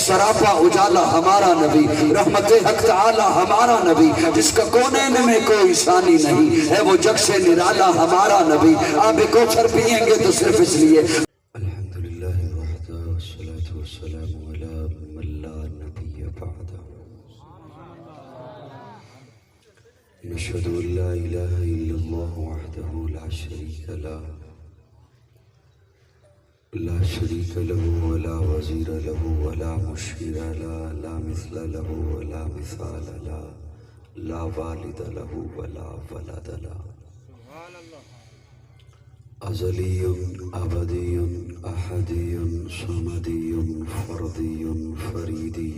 سراپا اجالا ہمارا نبی، رحمت حق تعالی ہمارا نبی، جس کا کونین میں کوئی ثانی نہیں ہے، وہ جگ سے نرالا ہمارا نبی، آب کوثر پئیں گے تو صرف اس لیے۔ الحمدللہ وحدہ والصلاة والسلام علی من لا نبی بعدہ، نشہد ان لا الہ الا اللہ وحدہ لا شریک له، لا شریک له ولا وزیر له ولا مشیر له، لا مثل له ولا مثال له، لا والد له ولا ولد له، ازلی ابدی احدی صمدی فردی فریدی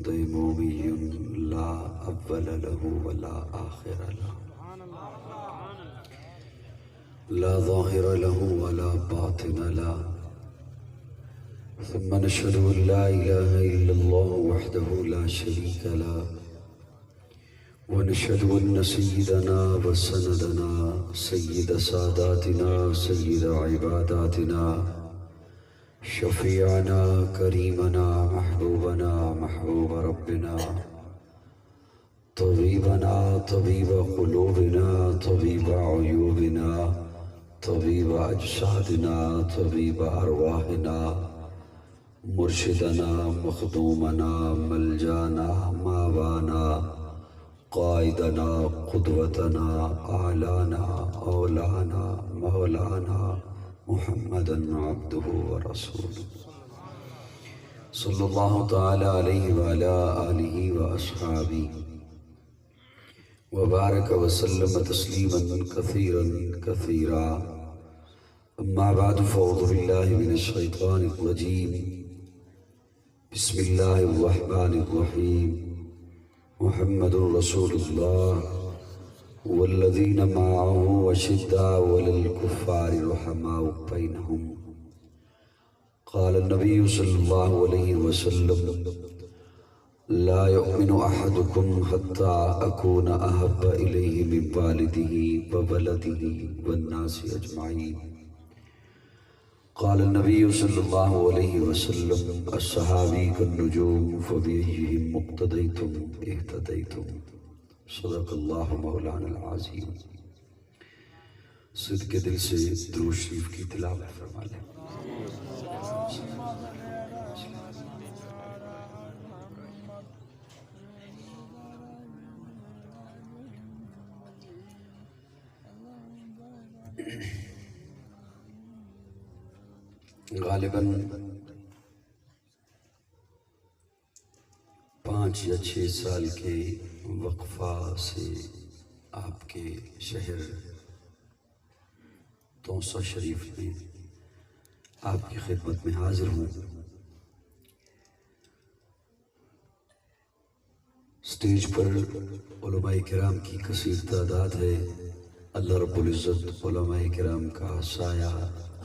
دیمومی، لا اول له ولا آخر له، لا ظاہر له ولا باطن له، ثم نشهد ان لا اله الا الله وحده لا شريك له، ونشهد ان سيدنا وسندنا سيد ساداتنا سيد عباداتنا شفيعنا كريمنا محبوبنا محبوب ربنا طبيبنا طبيب قلوبنا طبيب عيوبنا طبيب اجسادنا طبيب ارواحنا مرشدنا مخدومنا ملجانا ماوانا قائدنا قدوتنا اعلانا اولانا مولانا محمدا عبده ورسوله صلی اللہ تعالی علیہ وعلی آلہ واصحابہ وبارک وسلم تسلیما کثیرا کثیرا، اما بعد فاعوذ باللہ من الشیطان الرجیم، بسم اللہ الرحمن الرحیم، محمد رسول اللہ والذین معه اشداء علی الکفار رحماء بینہم، قال النبی صلی اللہ علیہ وسلم لا يؤمن احدکم حتی اکون احب الیہ من والدہ وولدہ والناس اجمعین، قال النبی صلی اللہ علیہ وسلم الصحابی کالنجوم فبأیہم مقتدیتم اہتدیتم، صدق اللہ مولانا العظیم۔ صدق دل سے درود شریف کی تلاوت فرما لیں۔ غالباً 5 یا 6 سال کے وقفہ سے آپ کے شہر توسہ شریف میں آپ کی خدمت میں حاضر ہوں۔ سٹیج پر علماء کرام کی کثیر تعداد ہے، اللہ رب العزت علماء کرام کا سایہ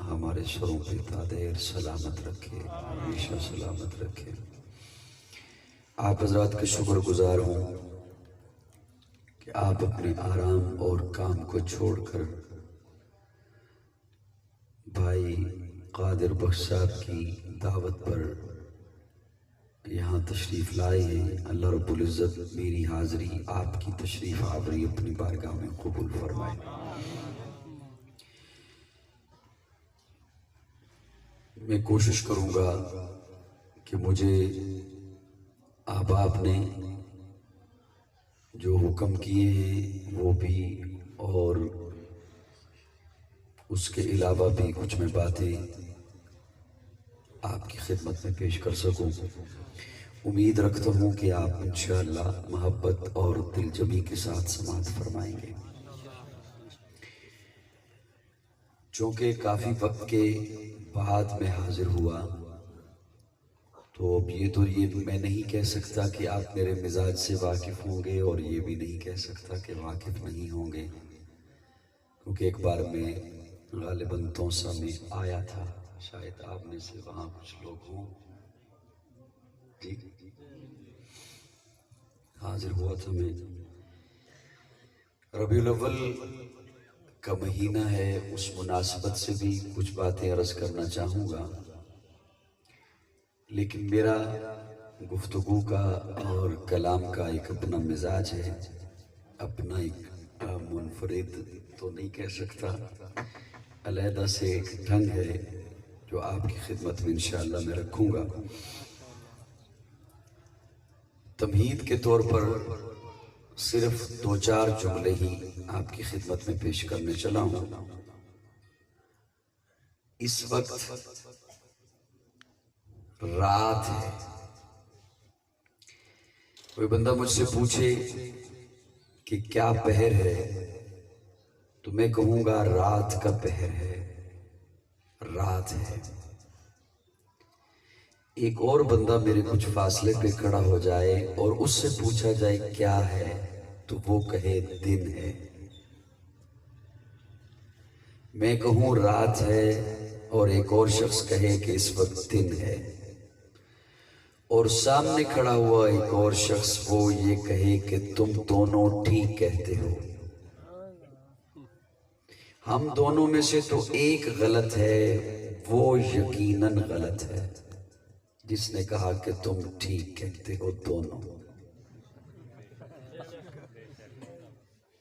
ہمارے سروں پہ تا دیر سلامت رکھے، ہمیشہ سلامت رکھے۔ آپ حضرات کے شکر گزار ہوں کہ آپ اپنے آرام اور کام کو چھوڑ کر بھائی قادر بخش صاحب کی دعوت پر یہاں تشریف لائے ہیں۔ اللہ رب العزت میری حاضری آپ کی تشریف آوری اپنی بارگاہ میں قبول فرمائے۔ میں کوشش کروں گا کہ مجھے آپ نے جو حکم کیے ہیں وہ بھی، اور اس کے علاوہ بھی کچھ میں باتیں آپ کی خدمت میں پیش کر سکوں۔ امید رکھتا ہوں کہ آپ انشاءاللہ محبت اور دل جمی کے ساتھ سماعت فرمائیں گے۔ چونکہ کافی وقت کے بعد میں حاضر ہوا تو اب یہ میں نہیں کہہ سکتا کہ آپ میرے مزاج سے واقف ہوں گے، اور یہ بھی نہیں کہہ سکتا کہ واقف نہیں ہوں گے، کیونکہ ایک بار میں غالباً توسہ میں آیا تھا، شاید آپ میں سے وہاں کچھ لوگ ہوں، جی حاضر ہوا تھا میں۔ ربیع الاول کا مہینہ ہے، اس مناسبت سے بھی کچھ باتیں عرض کرنا چاہوں گا، لیکن میرا گفتگو کا اور کلام کا ایک اپنا مزاج ہے، اپنا ایک منفرد تو نہیں کہہ سکتا، علیحدہ سے ایک ڈھنگ ہے جو آپ کی خدمت میں انشاءاللہ میں رکھوں گا۔ تمہید کے طور پر صرف 2-4 جملے ہی آپ کی خدمت میں پیش کرنے چلا ہوں۔ اس وقت رات ہے، کوئی بندہ مجھ سے پوچھے کہ کیا پہر ہے تو میں کہوں گا رات کا پہر ہے، رات ہے۔ ایک اور بندہ میرے کچھ فاصلے پہ کھڑا ہو جائے اور اس سے پوچھا جائے کیا ہے تو وہ کہے دن ہے، میں کہوں رات ہے اور ایک اور شخص کہے کہ اس وقت دن ہے، اور سامنے کھڑا ہوا ایک اور شخص وہ یہ کہے کہ تم دونوں ٹھیک کہتے ہو۔ ہم دونوں میں سے تو ایک غلط ہے، وہ یقیناً غلط ہے جس نے کہا کہ تم ٹھیک کہتے ہو دونوں۔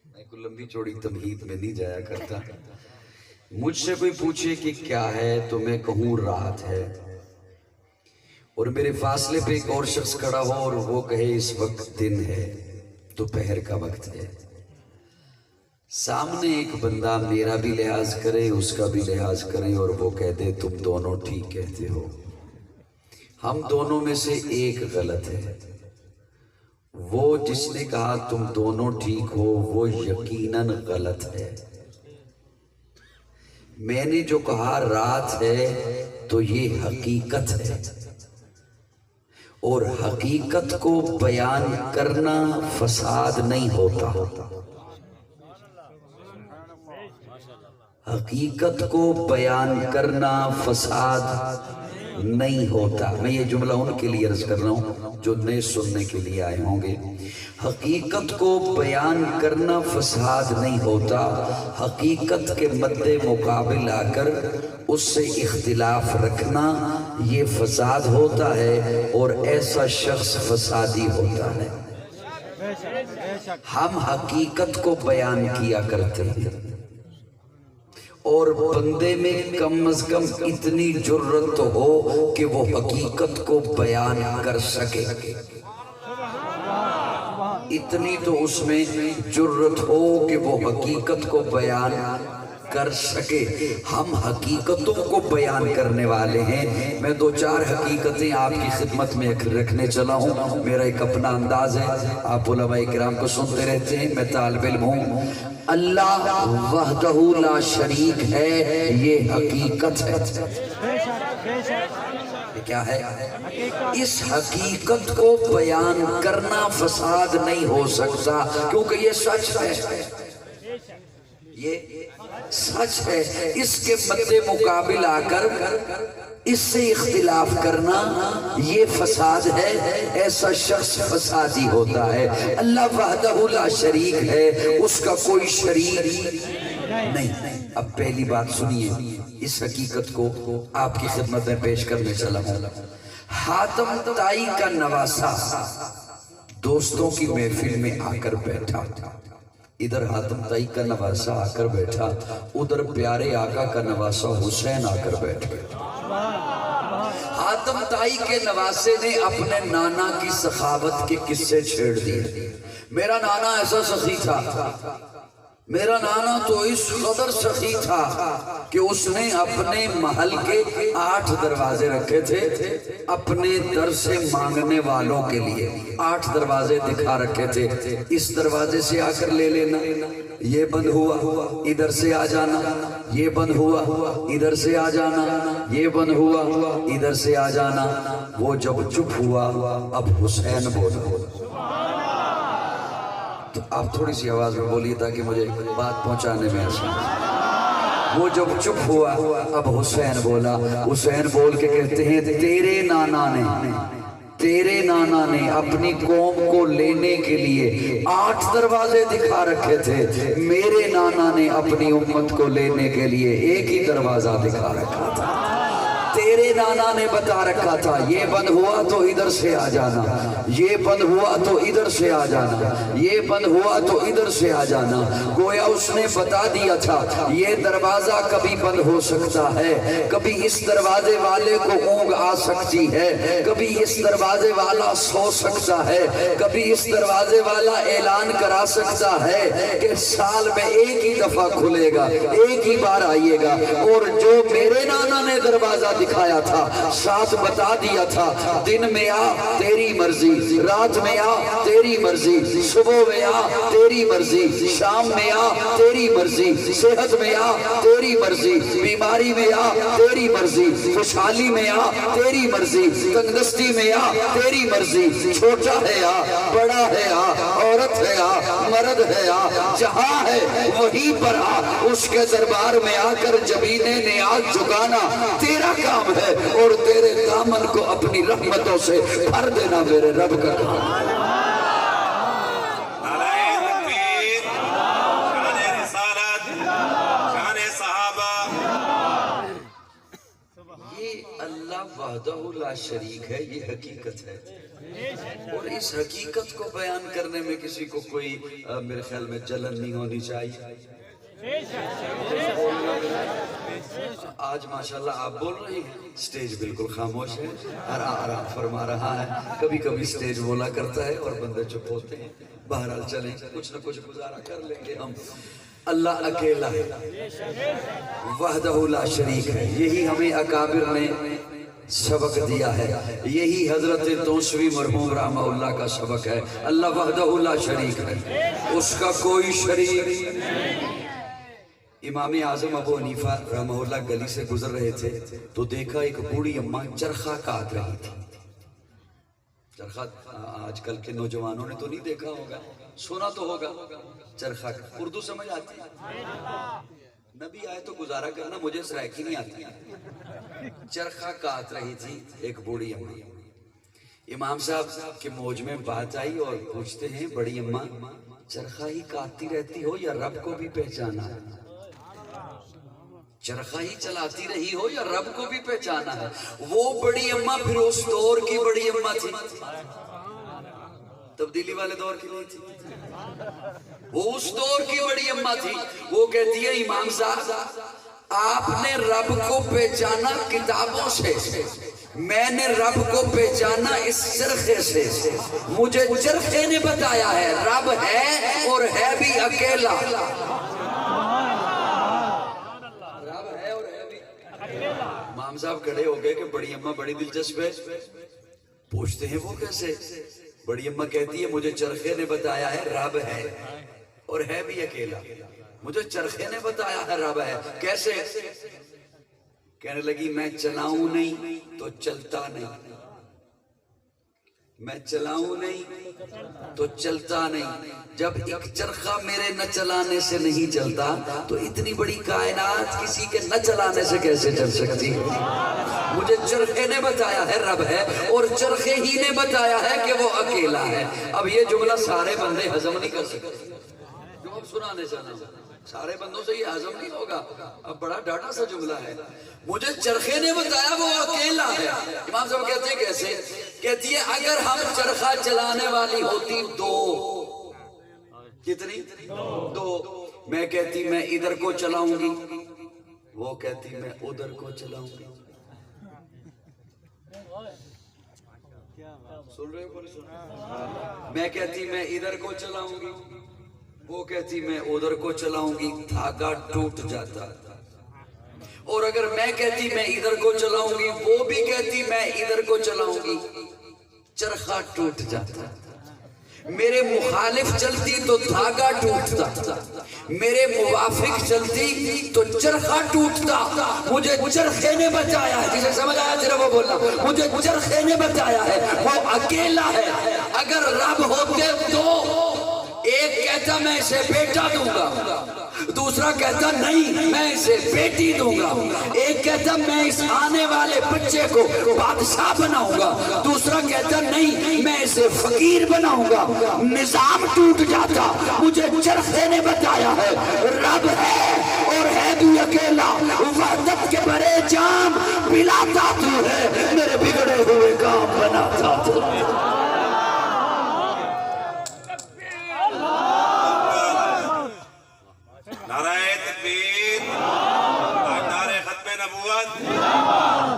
میں کوئی لمبی چوڑی تمہید میں نہیں جایا کرتا۔ مجھ سے کوئی پوچھے کہ کیا ہے تو میں کہوں رات ہے، اور میرے فاصلے پہ ایک اور شخص کھڑا ہو اور وہ کہے اس وقت دن ہے، دوپہر کا وقت ہے۔ سامنے ایک بندہ میرا بھی لحاظ کرے، اس کا بھی لحاظ کرے، اور وہ کہتے تم دونوں ٹھیک کہتے ہو۔ ہم دونوں میں سے ایک غلط ہے، وہ جس نے کہا تم دونوں ٹھیک ہو وہ یقیناً غلط ہے۔ میں نے جو کہا رات ہے تو یہ حقیقت ہے، اور حقیقت کو بیان کرنا فساد نہیں ہوتا، حقیقت کو بیان کرنا فساد نہیں ہوتا۔ میں یہ جملہ ان کے لیے عرض کر رہا ہوں جو نئے سننے کے لیے آئے ہوں گے۔ حقیقت کو بیان کرنا فساد نہیں ہوتا، حقیقت کے مد مقابل آ کر اس سے اختلاف رکھنا یہ فساد ہوتا ہے، اور ایسا شخص فسادی ہوتا ہے۔ ہم حقیقت کو بیان کیا کرتے ہیں، اور بندے میں کم از کم اتنی جرت تو ہو کہ وہ حقیقت کو بیان کر سکے، اتنی تو اس میں جرت ہو کہ وہ حقیقت کو بیان کر سکے۔ ہم حقیقتوں کو بیان کرنے والے ہیں۔ میں 2-4 حقیقتیں آپ کی خدمت میں رکھنے چلا ہوں، میرا ایک اپنا انداز ہے، آپ علماء کرام کو سنتے رہتے ہیں، میں طالب علم ہوں۔ اللہ وحدہ لا شریک ہے، یہ حقیقت ہے۔ یہ کیا ہے؟ اس حقیقت کو بیان کرنا فساد نہیں ہو سکتا، کیونکہ یہ سچ ہے، یہ سچ ہے۔ اس کے مد مقابل آ کر اس سے اختلاف کرنا یہ فساد ہے، ایسا شخص فسادی ہوتا ہے۔ اللہ وحدہ لا شریک ہے، اس کا کوئی شریک نہیں۔ اب پہلی بات سنیے، اس حقیقت کو آپ کی خدمت میں پیش کرنے چلا ہوں۔ حاتم طائی کا نواسہ دوستوں کی محفل میں آ کر بیٹھا، ادھر حاتم طائی کا نواسہ آ کر بیٹھا، ادھر پیارے آقا کا نواسہ حسین آ کر بیٹھ گیا۔ حاتم طائی کے نواسے نے اپنے نانا کی سخاوت کے قصے چھیڑ دیے۔ میرا نانا ایسا سخی تھا، میرا نانا تو اس قدر سخی تھا کہ اس نے اپنے محل کے 8 دروازے رکھے تھے اپنے در سے مانگنے والوں کے لیے۔ 8 دروازے دکھا رکھے تھے، اس دروازے سے آ کر لے لینا، یہ بند ہوا ادھر سے آ جانا، یہ بند ہوا ادھر سے آ جانا، یہ بند ہوا ادھر سے آ جانا۔ وہ جب چپ ہوا اب حسین بولا، تو آپ تھوڑی سی آواز میں بولیے تاکہ مجھے بات پہنچانے میں آسان۔ وہ جب چپ ہوا اب حسین بولا، حسین بول کے کہتے ہیں تیرے نانا نے اپنی قوم کو لینے کے لیے 8 دروازے دکھا رکھے تھے، میرے نانا نے اپنی امت کو لینے کے لیے ایک ہی دروازہ دکھا رکھا تھا۔ تیرے میرے نانا نے بتا رکھا تھا یہ بند ہوا تو ادھر سے آ جانا، یہ بند ہوا تو ادھر سے آ جانا، یہ بند ہوا تو ادھر سے آ جانا۔ گویا اس نے بتا دیا تھا یہ دروازہ کبھی بند ہو سکتا ہے، کبھی اس دروازے والے کو اونگ آ سکتی ہے، کبھی اس دروازے والا سو سکتا ہے، کبھی اس دروازے والا اعلان کرا سکتا ہے کہ سال میں ایک ہی دفعہ کھلے گا، ایک ہی بار آئیے گا۔ اور جو میرے نانا نے دروازہ دکھایا تھا، ساتھ بتا دیا تھا دن میں آ تیری مرضی، رات میں آ تیری مرضی، صبح میں آ تیری مرضی، شام میں آ تیری مرضی، صحت میں آ تیری مرضی، بیماری میں آ تیری مرضی، خوشحالی میں آ تیری مرضی، تندرستی میں آ تیری مرضی، چھوٹا ہے آ، بڑا ہے آ، عورت ہے آ، مرد ہے آ، جہاں ہے وہیں پر آ، اس کے دربار میں آ کر جبینے نیاز جھکانا تیرا کام ہے، اور تیرے دامن کو اپنی رحمتوں سے بھر دینا میرے رب کا کام ہے۔ اللہ وحدہ لا شریک ہے، یہ حقیقت ہے، اور اس حقیقت کو بیان کرنے میں کسی کو کوئی میرے خیال میں جلن نہیں ہونی چاہیے۔ آج ماشاءاللہ آپ بول رہے ہیں، سٹیج بالکل خاموش ہے، آرام فرما رہا ہے، کبھی کبھی سٹیج بولا کرتا ہے اور بندے چپ ہوتے ہیں، بہرحال چلیں کچھ نہ کچھ گزارا کر لیں گے ہم۔ اللہ اکیلا ہے، وحدہ لا شریک ہے، یہی ہمیں اکابر نے سبق دیا ہے، یہی حضرت توسوی مرحوم رحمہ اللہ کا سبق ہے۔ اللہ وحدہ لا شریک ہے، اس کا کوئی شریک۔ امام اعظم ابو حنیفہ رحمہ اللہ گلی سے گزر رہے تھے تو دیکھا ایک بوڑھی اماں چرخہ کاٹ رہی تھی۔ چرخہ آج کل کے نوجوانوں نے تو نہیں دیکھا ہوگا، سنا تو ہوگا، چرخہ اردو سمجھ آتی ہے؟ نبی آئے تو گزارا کرنا، مجھے سرائکی نہیں آتی۔ چرخہ کاٹ رہی تھی ایک بوڑھی اماں۔ امام صاحب کے موج میں بات آئی اور پوچھتے ہیں بڑی اماں چرخہ ہی کاٹتی رہتی ہو یا رب کو بھی پہچانا ہے؟ چرخہ ہی چلاتی رہی ہو یا رب کو بھی پہچانا ہے؟ وہ بڑی اماں پھر اس دور کی بڑی اماں تھی، تبدیلی والے دور کی نہیں تھی، وہ اس دور کی بڑی اماں تھی۔ وہ کہتی ہے امام صاحب آپ نے رب کو پہچانا کتابوں سے، میں نے رب کو پہچانا اس چرخے سے۔ مجھے چرخے نے بتایا ہے رب ہے اور ہے بھی اکیلا۔ امام صاحب کھڑے ہو گئے کہ بڑی اماں بڑی دلچسپ ہے، پوچھتے ہیں وہ کیسے؟ بڑی اماں کہتی ہے مجھے چرخے نے بتایا ہے رب ہے اور ہے بھی اکیلا۔ مجھے چرخے نے بتایا ہے رب ہے، کیسے؟ کہنے لگی میں چلاؤں نہیں تو چلتا نہیں، میں چلاؤں نہیں تو چلتا نہیں۔ جب ایک چرخہ میرے نہ چلانے سے نہیں چلتا تو اتنی بڑی کائنات کسی کے نہ چلانے سے کیسے چل سکتی ہے؟ مجھے چرخے نے بتایا ہے رب ہے اور چرخے ہی نے بتایا ہے کہ وہ اکیلا ہے۔ اب یہ جملہ سارے بندے ہضم نہیں کر سکتے، جو اب سنانے چاہنا سارے بندوں سے یہ ہضم نہیں ہوگا، اب بڑا ڈاٹا سا جملہ ہے۔ مجھے چرخے نے بتایا وہ اکیلا ہے۔ امام صاحب کہتے ہیں کیسے؟ کہتی ہے اگر ہم چرخہ چلانے والی ہوتی دو، کتنی؟ دو، میں کہتی میں ادھر کو چلاؤں گی، وہ کہتی میں ادھر کو چلاؤں گی۔ سن رہے ہو؟ میں کہتی میں ادھر کو چلاؤں گی، وہ کہتی میں ادھر کو چلاؤں گی، دھاگا ٹوٹ جاتا۔ اور اگر میں کہتی میں ادھر کو چلاؤں گی، وہ بھی کہتی میں ادھر کو چلاؤں گی، چرخہ ٹوٹ جاتا۔ میرے مخالف چلتی تو دھاگا ٹوٹتا، میرے موافق چلتی تو چرخہ ٹوٹتا۔ مجھے چرخے نے بتایا ہے، جسے سمجھ آیا صرف وہ بولنا، مجھے چرخے نے بتایا ہے وہ اکیلا ہے۔ اگر رب ہوتے تو ایک کہتا میں اسے بیٹا دوں گا، دوسرا کہتا نہیں میں اسے بیٹی دوں گا، ایک کہتا میں اس آنے والے بچے کو بادشاہ بناؤں گا، دوسرا کہتا نہیں میں اسے فقیر بناؤں گا۔ نظام ٹوٹ جاتا۔ مجھے چرخے نے بتایا ہے رب ہے اور ہے میں بھی اکیلا وحدت کے بڑے جام پلاتا تو ہے میرے بگڑے ہوئے کام بناتا تو ہے نعرہ تکبیر نعرہ ختم نبوت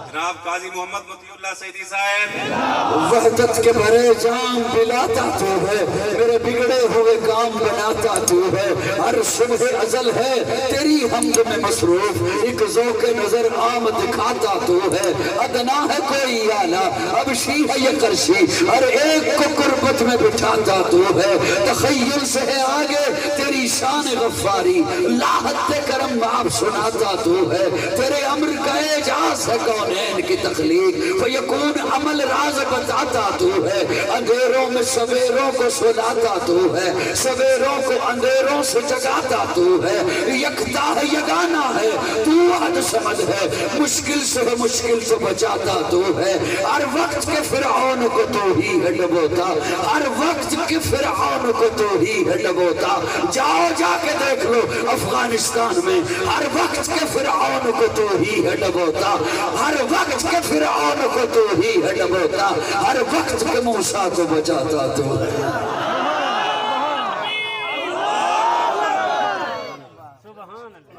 جناب قاضی محمد مطیع اللہ سیدی صاحب وحدت کے بڑے جام پلاتا تو ہے میرے بگڑے ہوئے کام بناتا تو ہے ہر صبح ازل ہے تیری حمد میں مصروف ایک ذوق نظر عام دکھاتا تو ہے ادنا ہے کوئی اعلیٰ ابشی ہے یہ کرسی ہر ایک کو قربت میں بٹھاتا تو ہے تخیل سے ہے آگے تیری شان غفاری لاحت کرم آپ سناتا تو ہے تیرے امر کا اعجاز ہے کونین کی تخلیق فیکون عمل راز بتاتا تو ہے اندھیروں میں سویروں کو سلاتا تو ہے سویروں کو اندھیروں سے جگاتا تو ہے یکتا ہے یگانا ہے تو احد سمد ہے مشکل سے مشکل سے بچاتا تو ہے ہر وقت کے فرعون کو تو ہی ہے ڈبوتا ہر وقت کے فرعون کو تو ہی ہے ڈبوتا جاؤ جا کے دیکھ لو افغانستان میں ہر وقت کے فرعون کو تو ہی ہے ڈبوتا ہر وقت کے فرعون کو تو ہی ہے ڈبوتا ہر وقت کے موسیٰ کو بچاتا تو ہے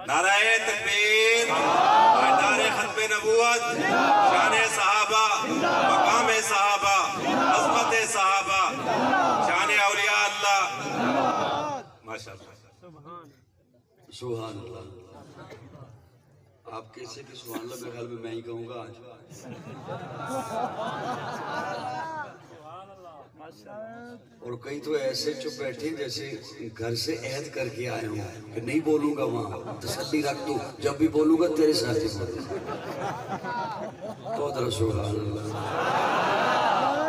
نعرہ تکبیر نعرہ ختم نبوت شان صحابہ مقام صحابہ عظمت صحابہ شان اولیاء اللہ ماشاءاللہ سبحان اللہ آپ کیسے کہ سبحان اللہ میرے خیال میں ہی کہوں گا آج اور کئی تو ایسے چپ بیٹھے جیسے گھر سے عہد کر کے آئے ہوں کہ نہیں بولوں گا وہاں تسلی رکھ تو جب بھی بولوں گا تیرے ساتھ ہی بولوں گا سبحان اللہ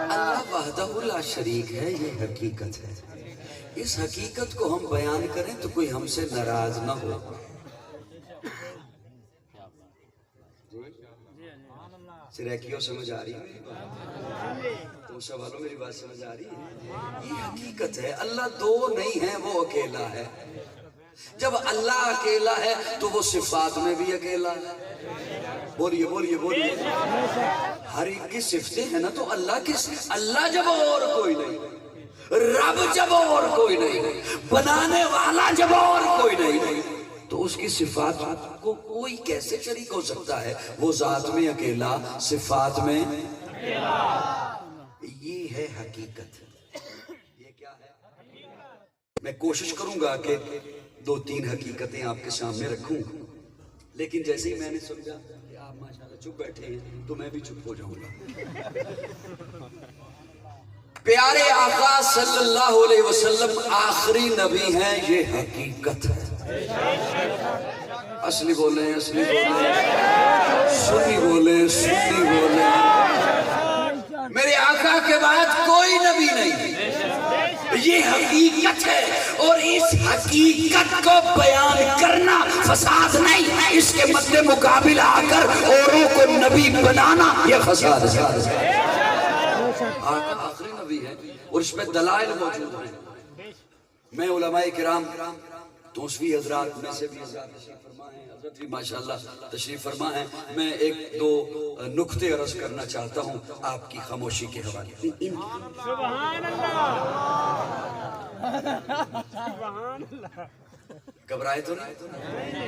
اللہ وحدہ لا شریک ہے یہ حقیقت ہے اس حقیقت کو ہم بیان کریں تو کوئی ہم سے ناراض نہ ہو سریکیوں سمجھ آ رہی ہے تم سوالوں میری بات سمجھ آ رہی ہے یہ حقیقت ہے اللہ دو نہیں ہے وہ اکیلا ہے جب اللہ اکیلا ہے تو وہ صفات میں بھی اکیلا ہے بولیے بولیے بولیے ہر ایک کی صفتیں ہیں نا تو اللہ جب اور کوئی نہیں رب جب اور کوئی نہیں بنانے والا جب اور کوئی نہیں تو اس کی صفات کو کوئی کیسے شریک ہو سکتا ہے وہ ذات میں اکیلا صفات میں یہ ہے حقیقت یہ کیا ہے میں کوشش کروں گا کہ 2-3 حقیقتیں آپ کے سامنے رکھوں لیکن جیسے ہی میں نے سمجھا کہ آپ ماشاءاللہ چپ بیٹھے ہیں تو میں بھی چپ ہو جاؤں گا پیارے آقا صلی اللہ علیہ وسلم آخری نبی ہیں یہ حقیقت ہے اصلی بولیں اصلی بولیں سنی بولیں سنی بولیں میرے آقا کے بعد کوئی نبی نہیں یہ حقیقت ہے اور اس حقیقت کو بیان کرنا فساد نہیں اس کے مد مقابل آ کر اوروں کو نبی بنانا یہ فساد ہے آقا آخری نبی ہے اور اس میں دلائل موجود ہیں میں علماء کرام دوسری حضرات میں سے بھی حضرات تشریف فرما ہیں حضرت بھی ماشاءاللہ تشریف فرما ہیں میں 1-2 نکتے عرض کرنا چاہتا ہوں آپ کی خاموشی کے حوالے سبحان اللہ گھبرائے تو نہیں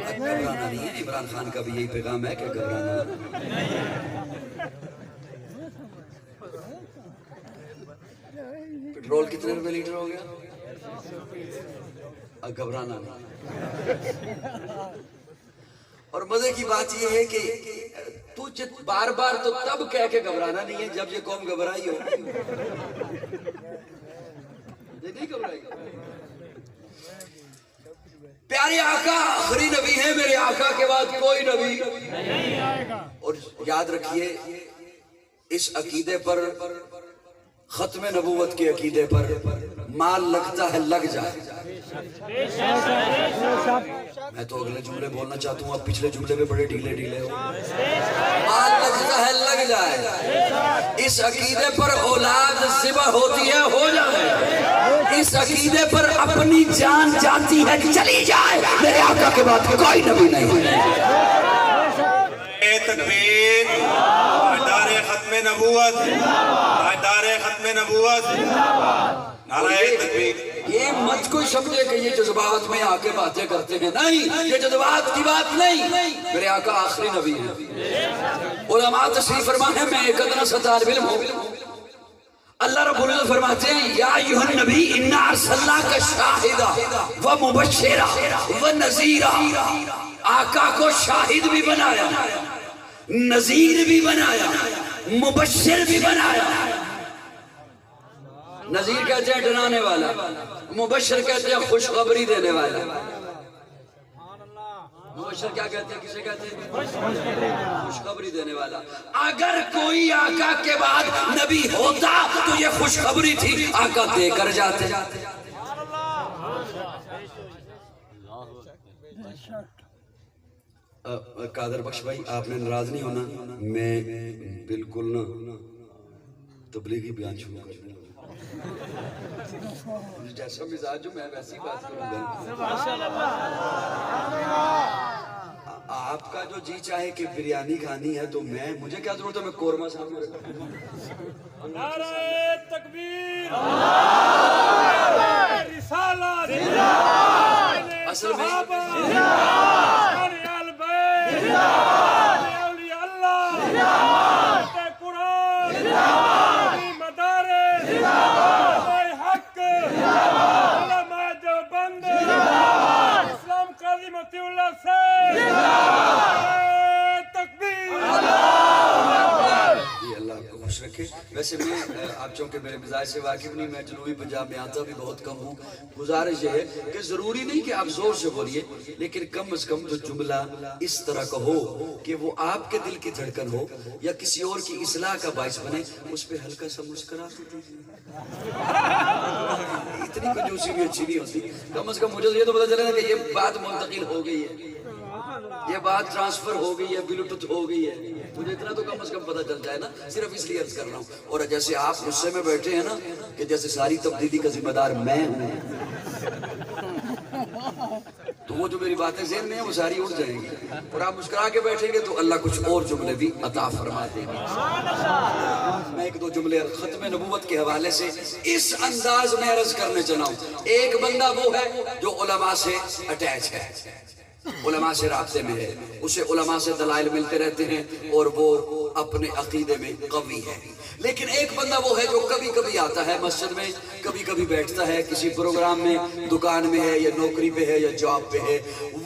گھبرانا نہیں ہے عمران خان کا بھی یہی پیغام ہے کہ گھبرانا پیٹرول کتنے روپے لیٹر ہو گیا گھبرانا نہیں اور مزے کی بات یہ ہے کہ تو بار بار تو تب کہہ کے گھبرانا نہیں ہے جب یہ قوم گھبرائی ہو نہیں گھبرائی پیارے آقا آخری نبی ہے میرے آقا کے بعد کوئی نبی نہیں آئے گا اور یاد رکھیے اس عقیدے پر ختم نبوت کے عقیدے پر مال لگتا ہے لگ جائے میں تو اگلے جملے بولنا چاہتا ہوں اب پچھلے جملے میں بڑے ڈھیلے ہو مال لگتا ہے لگ جائے اس عقیدے پر اولاد ذبح ہوتی ہے ہو جائے اس عقیدے پر اپنی جان جاتی ہے کہ چلی جائے میرے آقا کے بعد کوئی نبی نہیں ہے۔ تکبیر، تاجدار ختم نبوت، تاجدار ختم نبوت، نعرہ تکبیر۔ یہ مت کوئی سمجھے کہ یہ جذبات میں آ کے باتیں کرتے ہیں، نہیں، یہ جذبات کی بات نہیں، میرے آقا آخری نبی ہیں۔ علماء تشریف فرما ہے، میں ایک ادنا سا طالب علم ہوں، اللہ رب العزت فرماتے ہیں یا ایھا النبی انا ارسلناک شاہدا و مبشرا و نذیرا، آقا کو شاہد بھی بنایا، نذیر بھی بنایا، مبشر بھی بنایا۔ نذیر کہتے ہیں ڈرانے والا، مبشر کہتے ہیں خوشخبری دینے والا۔ مبشر کیا کہتے ہیں، کسے کہتے ہیں؟ خوشخبری دینے والا۔ اگر کوئی آقا کے بعد نبی ہوتا تو یہ خوشخبری تھی، آقا دے کر جاتے۔ قادر بخش بھائی آپ نے ناراض نہیں ہونا، میں بالکل نہ تبلیغی بیان شروع کر دوں، جیسا مزاج جو میں ویسی بات کروں گا۔ آپ کا جو جی چاہے کہ بریانی کھانی ہے تو مجھے کیا ضرورت ہے، میں قورمہ سامنے رکھوں۔ نعرہ تکبیر، رسالت، اصل میں اولیاء اللہ، قرآن، مدارس، حق، علماء دیوبند، اسلام قاضی مفتی اللہ سے تکبیر۔ یہ اللہ آپ کو خوش رکھے۔ ویسے میں آپ چونکہ میرے مزاج سے واقف نہیں، میں جنوبی پنجاب میں آتا بھی بہت کم ہوں، گزارش یہ ہے کہ ضروری نہیں کہ آپ زور سے بولیے، لیکن کم از کم جو جملہ اس طرح کا ہو کہ وہ آپ کے دل کی دھڑکن ہو یا کسی اور کی اصلاح کا باعث بنے، اس پہ ہلکا سا مسکراتے دیجیے۔ اتنی کنجوسی بھی اچھی نہیں ہوتی، کم از کم مجھے یہ تو پتا چلے گا کہ یہ بات منتقل ہو گئی ہے، یہ بات ٹرانسفر ہو گئی ہے، بلوٹوتھ ہو گئی ہے، مجھے اتنا تو کم از کم پتا چل جائے نا، صرف اس لیے عرض کر رہا ہوں۔ اور جیسے آپ غصے میں بیٹھے ہیں نا کہ جیسے ساری تبدیلی کا ذمہ دار میں ہوں، تو وہ جو میری باتیں ذہن میں ہیں وہ ساری اڑ جائیں گی، اور آپ مسکرا کے بیٹھیں گے تو اللہ کچھ اور جملے بھی عطا فرما دیں گے۔ میں ایک دو جملے ختم نبوت کے حوالے سے اس انداز میں عرض کرنے چلا ہوں۔ ایک بندہ وہ ہے جو علماء سے اٹیچ ہے، علماء سے رابطے میں ہے، اسے علماء سے دلائل ملتے رہتے ہیں اور وہ اپنے عقیدے میں قوی ہے۔ لیکن ایک بندہ وہ ہے جو کبھی کبھی آتا ہے مسجد میں، کبھی کبھی بیٹھتا ہے کسی پروگرام میں، دکان میں ہے یا نوکری پہ ہے یا جاب پہ ہے،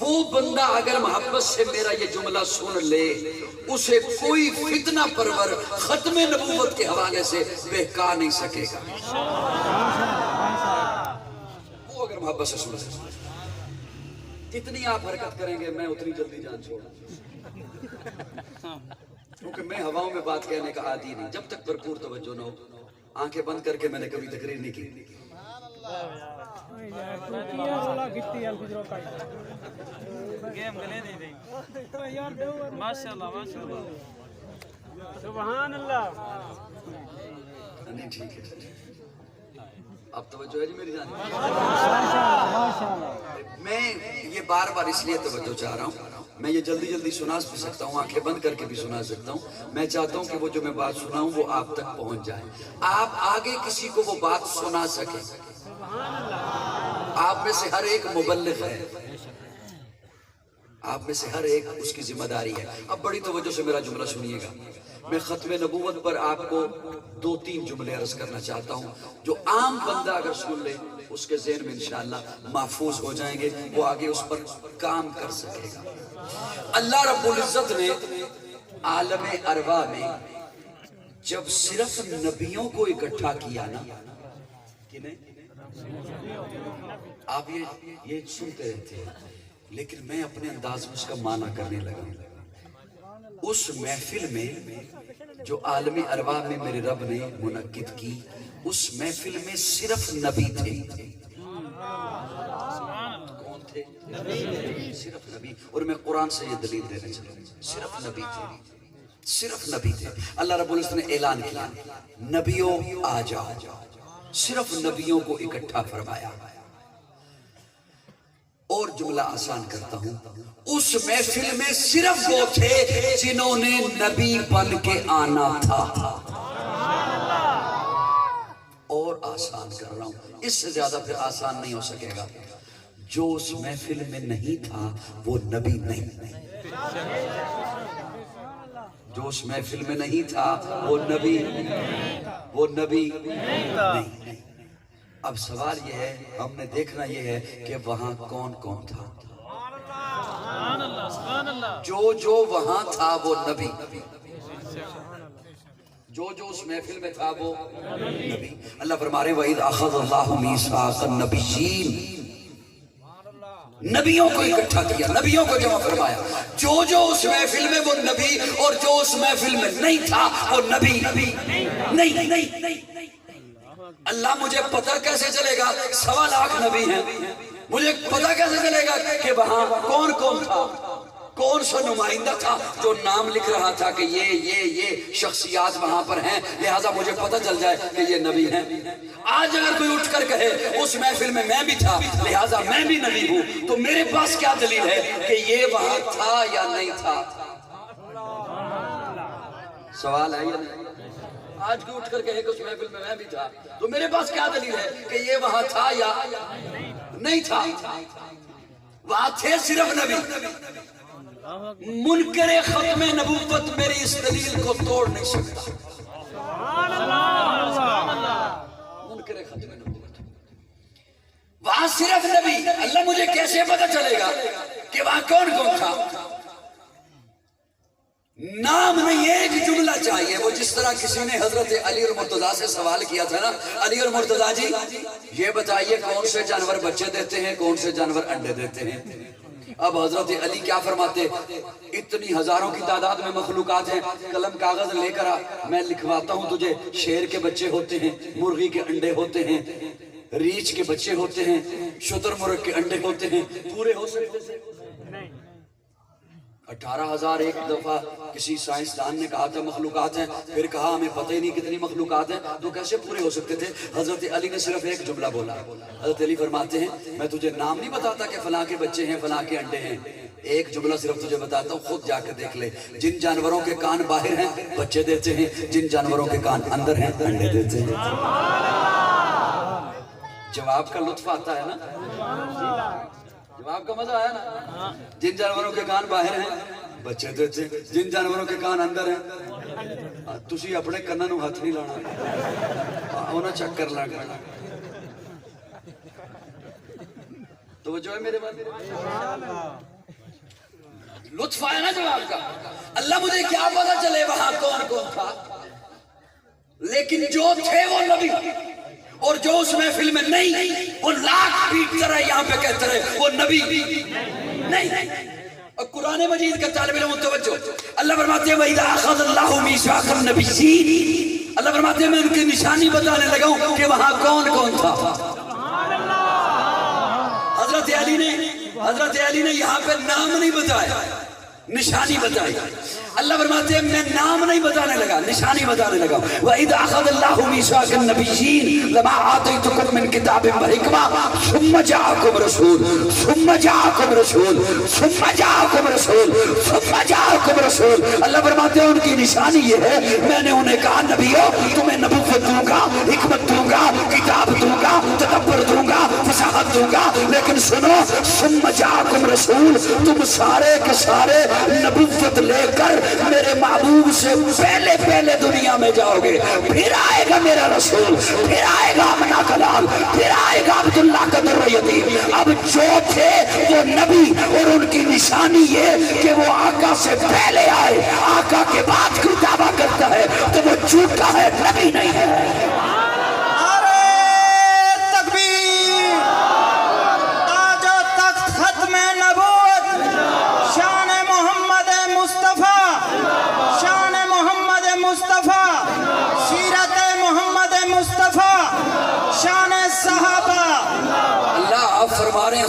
وہ بندہ اگر محبت سے میرا یہ جملہ سن لے، اسے کوئی فتنہ پرور ختم نبوت کے حوالے سے بہکا نہیں سکے گا، وہ اگر محبت سے سن لے۔ جتنی آپ حرکت کریں گے میں اتنی جلدی جان چھوڑوں، کیونکہ میں ہواؤں میں بات کہنے کا عادی نہیں، جب تک بھرپور توجہ نہ ہو۔ آنکھیں بند کر کے میں نے کبھی تقریر نہیں کی۔ سبحان اللہ۔ نہیں ٹھیک ہے، اب توجہ ہے جی میری جان۔ میں یہ بار بار اس لیے توجہ چاہ رہا ہوں، میں یہ جلدی جلدی سنا بھی سکتا ہوں، آنکھیں بند کر کے بھی سنا سکتا ہوں، میں چاہتا ہوں کہ وہ جو میں بات سناؤں وہ آپ تک پہنچ جائے، آپ آگے کسی کو وہ بات سنا سکیں۔ آپ میں سے ہر ایک مبلغ ہے، آپ میں سے ہر ایک اس کی ذمہ داری ہے۔ اب بڑی توجہ سے میرا جملہ سنیے گا، میں ختم نبوت پر آپ کو 2-3 جملے عرض کرنا چاہتا ہوں جو عام بندہ اگر سن لے اس کے ذہن میں انشاءاللہ محفوظ ہو جائیں گے، وہ آگے اس پر کام کر سکے گا۔ اللہ رب العزت نے عالم ارواح میں جب صرف نبیوں کو اکٹھا کیا نا، آپ یہ سنتے رہتے ہیں، لیکن میں اپنے انداز میں اس کا معنی کرنے لگا۔ اس محفل میں جو عالم ارواح میں میرے رب نے منعقد کی، اس محفل میں صرف نبی تھے۔ کون تھے؟ صرف نبی۔ اور میں قرآن سے یہ دلیل دینے چلا ہوں، صرف نبی تھے، صرف نبی تھے۔ اللہ رب العزت نے اعلان کیا، نبیوں آ جاؤ۔ صرف نبیوں کو اکٹھا فرمایا. اور جملہ آسان کرتا ہوں، اس محفل میں صرف وہ تھے جنہوں نے نبی بن کے آنا تھا. اور آسان کر رہا ہوں، اس سے زیادہ پھر آسان نہیں ہو سکے گا. جو اس محفل میں نہیں تھا وہ نبی نہیں. جو اس محفل میں نہیں تھا وہ نبی نہیں. اب سوال یہ ہے، ہم نے دیکھنا یہ ہے کہ وہاں کون کون تھا. جو وہاں تھا وہ نبی، جو اس محفل میں تھا وہ نبی. اللہ فرما رہے وَإِذْ أَخَذَ اللَّهُ مِيثَاقَ النَّبِيِّينَ، نبیوں کو اکٹھا کیا، نبیوں کو جمع فرمایا. جو اس محفل میں وہ نبی، اور جو اس محفل میں نہیں تھا وہ نبی نہیں. اللہ مجھے پتہ کیسے چلے گا 1.25 لاکھ نبی ہیں، مجھے پتہ کیسے چلے گا کہ وہاں کون کون تھا، کون سا نمائندہ تھا جو نام لکھ رہا تھا کہ یہ شخصیات وہاں پر ہیں، لہٰذا مجھے پتہ چل جائے کہ یہ نبی ہیں. آج اگر کوئی اٹھ کر کہے اس محفل میں میں بھی تھا لہٰذا میں بھی نبی ہوں، تو میرے پاس کیا دلیل ہے کہ یہ وہاں تھا یا نہیں تھا؟ سوال ہے یا نہیں؟ آج کوئی اٹھ کر کہے کہ اس محفل میں میں بھی تھا، تو میرے پاس کیا دلیل ہے کہ یہ وہاں تھا یا نہیں تھا؟ وہاں تھے صرف نبی. منکر ختم نبوت میری اس دلیل کو توڑ نہیں سکتا. منکر ختم نبوت وہاں صرف نبی. اللہ مجھے کیسے پتہ چلے گا کہ وہاں کون کون تھا؟ نام نہیں، ایک جملہ چاہیے. وہ جس طرح کسی نے حضرت علی اور مرتضیٰ سے سوال کیا تھا نا، علی اور مرتضیٰ جی یہ بتائیے کون سے جانور بچے دیتے ہیں، کون سے جانور انڈے دیتے ہیں. اب حضرت علی کیا فرماتے، اتنی ہزاروں کی تعداد میں مخلوقات ہیں، قلم کاغذ لے کر آ، میں لکھواتا ہوں تجھے. شیر کے بچے ہوتے ہیں، مرغی کے انڈے ہوتے ہیں، ریچھ کے بچے ہوتے ہیں، شتر مرغ کے انڈے ہوتے ہیں. پورے ہو سکتے تھے؟ 18,000 ایک دفعہ کسی سائنسدان نے کہا تھا مخلوقات ہیں، پھر کہا ہمیں پتہ ہی نہیں کتنی مخلوقات ہیں، تو کیسے پورے ہو سکتے تھے؟ حضرت علی نے صرف ایک جملہ بولا. حضرت علی فرماتے ہیں میں تجھے نام نہیں بتاتا کہ فلاں کے بچے ہیں، فلاں کے انڈے ہیں، ایک جملہ صرف تجھے بتاتا ہوں، خود جا کے دیکھ لے. جن جانوروں کے کان باہر ہیں بچے دیتے ہیں، جن جانوروں کے کان اندر ہیں انڈے دیتے ہیں. جواب کا لطف آتا ہے نا، جواب کا مزہ آیا نا. جن جانوروں کے کان باہر ہیں بچے دیتے ہیں، جن جانوروں کے کان اندر ہیں. تسی اپنے کناں نوں ہاتھ نہیں لانا، انہاں چیک کر لا کرنا. توجہ ہے میرے بات؟ لطف آیا نا جواب کا. اللہ مجھے کیا پتا چلے وہاں کون کون تھا، لیکن جو تھے وہ نبی، اور جو اس محفل میں نہیں وہ لاکھ پیٹ کر یہاں پہ کہتے رہے وہ نبی نہیں. اور قرآن مجید کا طالب علم توجہ، اللہ فرماتے ہیں وَإِذَا أَخَذَ اللَّهُ مِيثَاقَ النَّبِيِّينَ، اللہ فرماتے ہیں میں ان کی نشانی بتانے لگا ہوں کہ وہاں کون کون تھا. حضرت علی نے یہاں پہ نام نہیں بتایا، نشانی بتائی. اللہ فرماتے ہیں میں نام نہیں بتانے لگا، نشانی بتانے لگا. وَإِذَا أَخَذَ اللَّهُ مِيثَاقَ النَّبِيِّينَ لَمَا آتَيْتُكُم مِّن كِتَابٍ وَحِكْمَةٍ ثُمَّ جَاءَكُمْ رَسُولٌ. اللہ فرماتے ہیں ان کی نشانی یہ ہے میں نے انہیں کہا نبیو تمہیں نبوت دوں گا، حکمت دوں گا، کتاب دوں گا، تدبر دوں گا، فصاحت دوں گا، لیکن سنو ثُمَّ جَاءَكُمْ رَسُولٌ، تم سارے کے سارے نبوت لے کر میرے محبوب سے پہلے دنیا میں جاؤ گے. پھر آئے گا میرا رسول، پھر آئے گا اپنا کلام، پھر آئے گا عبداللہ کا در یتیم. اب جو تھے وہ نبی، اور ان کی نشانی یہ کہ وہ آقا سے پہلے آئے. آقا کے بعد کوئی دعویٰ کرتا ہے تو وہ جھوٹا ہے، نبی نہیں ہے.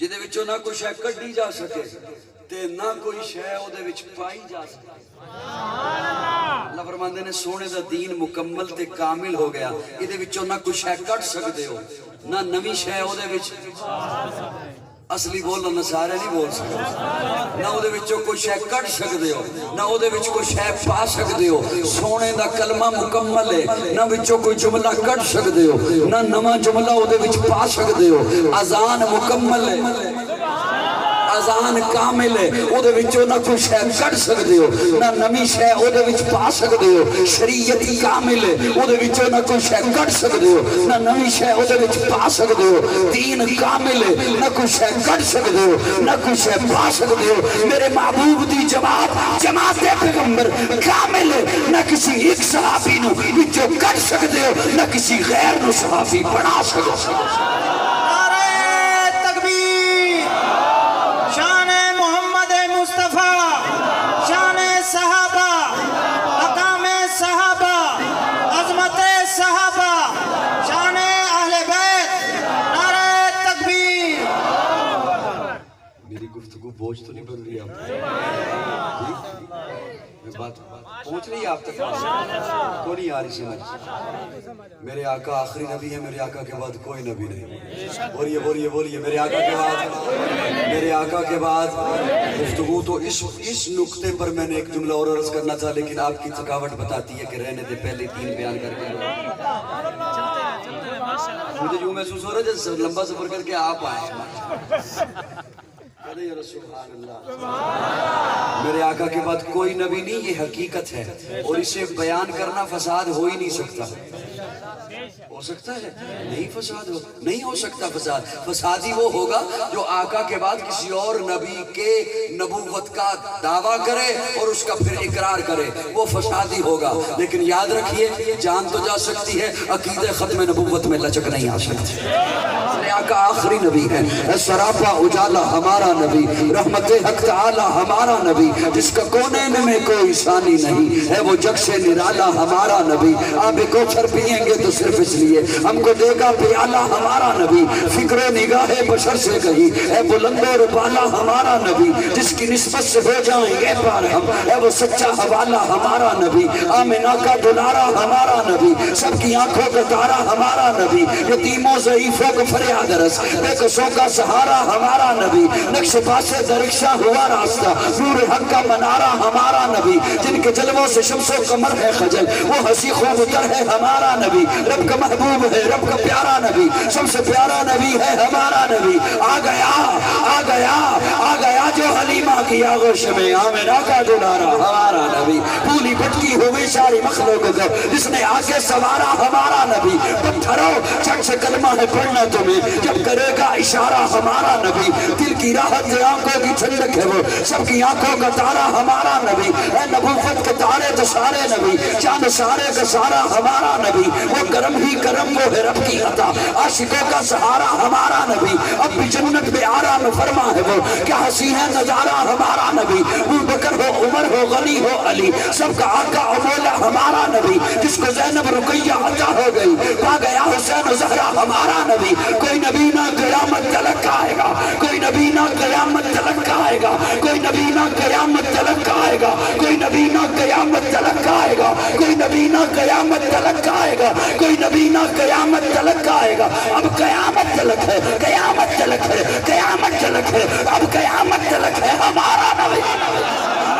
ਜਿਹਦੇ ਵਿੱਚੋਂ ਨਾ ਕੋਈ ਸ਼ੈ ਕੱਢੀ ਜਾ ਸਕੇ ਤੇ ਨਾ ਕੋਈ ਸ਼ੈ ਉਹਦੇ ਵਿੱਚ ਪਾਈ ਜਾ ਸਕੇ। ਅੱਲਾਹ ਫਰਮਾਉਂਦੇ ਨੇ ਸੋਹਣੇ ਦਾ ਦੀਨ ਮੁਕੰਮਲ ਤੇ ਕਾਮਿਲ ਹੋ ਗਿਆ, ਇਹਦੇ ਵਿੱਚੋਂ ਨਾ ਕੋਈ ਸ਼ੈ ਕੱਢ ਸਕਦੇ ਹੋ, ਨਾ ਨਵੀਂ ਸ਼ੈ ਉਹਦੇ ਵਿੱਚ। ਅਸਲੀ ਬੋਲਣਾ ਨਸਾਰੇ ਨਹੀਂ ਬੋਲ ਸਕਦੇ, ਨਾ ਉਹਦੇ ਵਿੱਚੋਂ ਕੋਈ ਸ਼ੈ ਕੱਢ ਸਕਦੇ ਹੋ, ਨਾ ਉਹਦੇ ਵਿੱਚ ਕੋਈ ਸ਼ੈ ਪਾ ਸਕਦੇ ਹੋ। ਸੋਹਣੇ ਦਾ ਕਲਮਾ ਮੁਕੰਮਲ ਹੈ, ਨਾ ਵਿੱਚੋਂ ਕੋਈ ਜੁਮਲਾ ਕੱਢ ਸਕਦੇ ਹੋ, ਨਾ ਨਵਾਂ ਜੁਮਲਾ ਉਹਦੇ ਵਿੱਚ ਪਾ ਸਕਦੇ ਹੋ। ਅਜ਼ਾਨ ਮੁਕੰਮਲ ਹੈ, ਅਜ਼ਾਨ ਕਾਮਿਲ ਹੈ, ਉਹਦੇ ਵਿੱਚੋਂ ਨਾ ਕੋਈ ਸ਼ੈ ਕੱਢ ਸਕਦੇ ਹੋ, ਨਾ ਨਵੀਂ ਸ਼ੈ ਉਹਦੇ ਵਿੱਚ ਪਾ ਸਕਦੇ ਹੋ। ਸ਼ਰੀਅਤ ਕਾਮਿਲ ਹੈ, ਉਹਦੇ ਵਿੱਚੋਂ ਨਾ ਕੋਈ ਸ਼ੈ ਕੱਢ ਸਕਦੇ ਹੋ, ਨਾ ਨਵੀਂ ਸ਼ੈ ਉਹਦੇ ਵਿੱਚ ਪਾ ਸਕਦੇ ਹੋ। ਦੀਨ ਕਾਮਿਲ ਹੈ, ਨਾ ਕੋਈ ਸ਼ੈ ਕੱਢ ਸਕਦੇ ਹੋ, ਨਾ ਕੋਈ ਸ਼ੈ ਪਾ ਸਕਦੇ ਹੋ। میرے محبوب دی جماعت پیغمبر کامل ہے، نہ کسی ایک صحابی نو وچوں کٹ سکتے ہو، نہ کسی غیر نو صحابی بنا سکتے ہو۔ نعرہ تکبیر، شان محمد مصطفیٰ، شان صحابہ، مقام صحابہ، عظمت صحابہ، شان اہل بیت، نعرہ تکبیر۔ میری گفتگو بوجھ تو نہیں بن رہی آپ بات پہنچ رہی ہے آپ تک؟ کو نہیں آ رہی سمجھ؟ میرے آقا آخری نبی ہے، میرے آقا کے بعد کوئی نبی نہیں۔ بولیے بولیے بولیے، میرے آقا کے بعد، میرے آقا کے بعد گفتگو تو اس نقطے پر میں نے ایک جملہ اور عرض کرنا تھا، لیکن آپ کی تھکاوٹ بتاتی ہے کہ رہنے دے، پہلے 3 بیان کر کے مجھے یوں محسوس ہو رہا ہے جیسے لمبا سفر کر کے آپ آئے۔ سبحان اللہ، میرے آقا کے بعد کوئی نبی نہیں، یہ حقیقت ہے، اور اسے بیان کرنا فساد ہو ہی نہیں سکتا۔ ہو سکتا ہے؟ نہیں فساد ہو، نہیں ہو سکتا فساد۔ فسادی وہ ہوگا جو آقا کے بعد کسی اور نبی کے نبوت کا دعویٰ کرے اور اس کا پھر اقرار کرے، وہ فسادی ہوگا۔ لیکن یاد رکھیے، جان تو جا سکتی ہے، عقیدہ ختم نبوت میں لچک نہیں آ سکتی۔ میرے آقا آخری نبی ہے، سراپا اجالا ہمارا نبی، رحمت حق تعالی ہمارا نبی، جس کا کونین میں کوئی ثانی نہیں ہے، وہ جگ سے نرالا ہمارا نبی۔ آب کوثر پیئیں گے تو صرف اس لیے ہم کو دے گا پیالہ ہمارا نبی، فکر و نگاہ بشر سے کہیں ہے بلند و ربالا ہمارا نبی، جس کی نسبت سے ہو جائیں گے پار ہم، ہے وہ سچا حوالہ ہمارا نبی۔ آمنہ کا دلارا ہمارا نبی، سب کی آنکھوں کا تارا ہمارا نبی، یتیموں ضعیفوں کو فریاد رس، بے کسوں کا سہارا ہمارا نبی، نقش پاسے درخشاں ہوا راستہ، نور حق کا منارہ ہمارا نبی، جن کے جلووں سے شمس و قمر ہے خجل، وہ ہنسی خوب اتر ہے ہمارا نبی، رب کا محبوب ہے، رب کا پیارا نبی، سب سے پیارا نبی ہے ہمارا نبی۔ آ گیا آ گیا آ گیا جو حلیمہ کی آغوش میں، آمنہ کا دلارا ہمارا نبی، پھولی بھٹکی ہوئی ساری مخلوق کو جس نے آگے سوارا ہمارا نبی۔ پتھروں چھٹ سے کلمہ ہے پڑھنا تمہیں، جب کرے گا اشارہ ہمارا نبی، دل کی راحت آنکھوں کی ٹھنڈک ہے، وہ سب کی آنکھوں کا تارا ہمارا نبی، اے نبوت کے تارے تو سارے نبی، چاند سارے کا سارا ہمارا نبی، وہ کرم ہی کرم وہ ہے رب کی عطا، عاشقوں کا سہارا ہمارا نبی، اب بھی جنت میں آرام فرما ہے وہ، کیا حسین ہے نظارہ ہمارا نبی، ابو بکر ہو عمر ہو غنی ہو علی، سب کا آقا و مولا ہمارا نبی، جس کو زینب رقیہ عطا ہو گئی، پا گیا حسین و زہرا ہمارا نبی۔ کوئی نبی نہ قیامت تلک آئے گا، کوئی نبی نہ قیامت تلک آئے گا، کوئی نبی نہ قیامت تلک آئے گا، کوئی نبی نہ قیامت تلک آئے گا، کوئی نبی نہ قیامت تلک آئے گا، کوئی نبی نہ قیامت تلک آئے گا۔ اب قیامت تلک ہے، قیامت تلک ہے، قیامت تلک ہے، اب قیامت تلک ہے ہمارا نبی،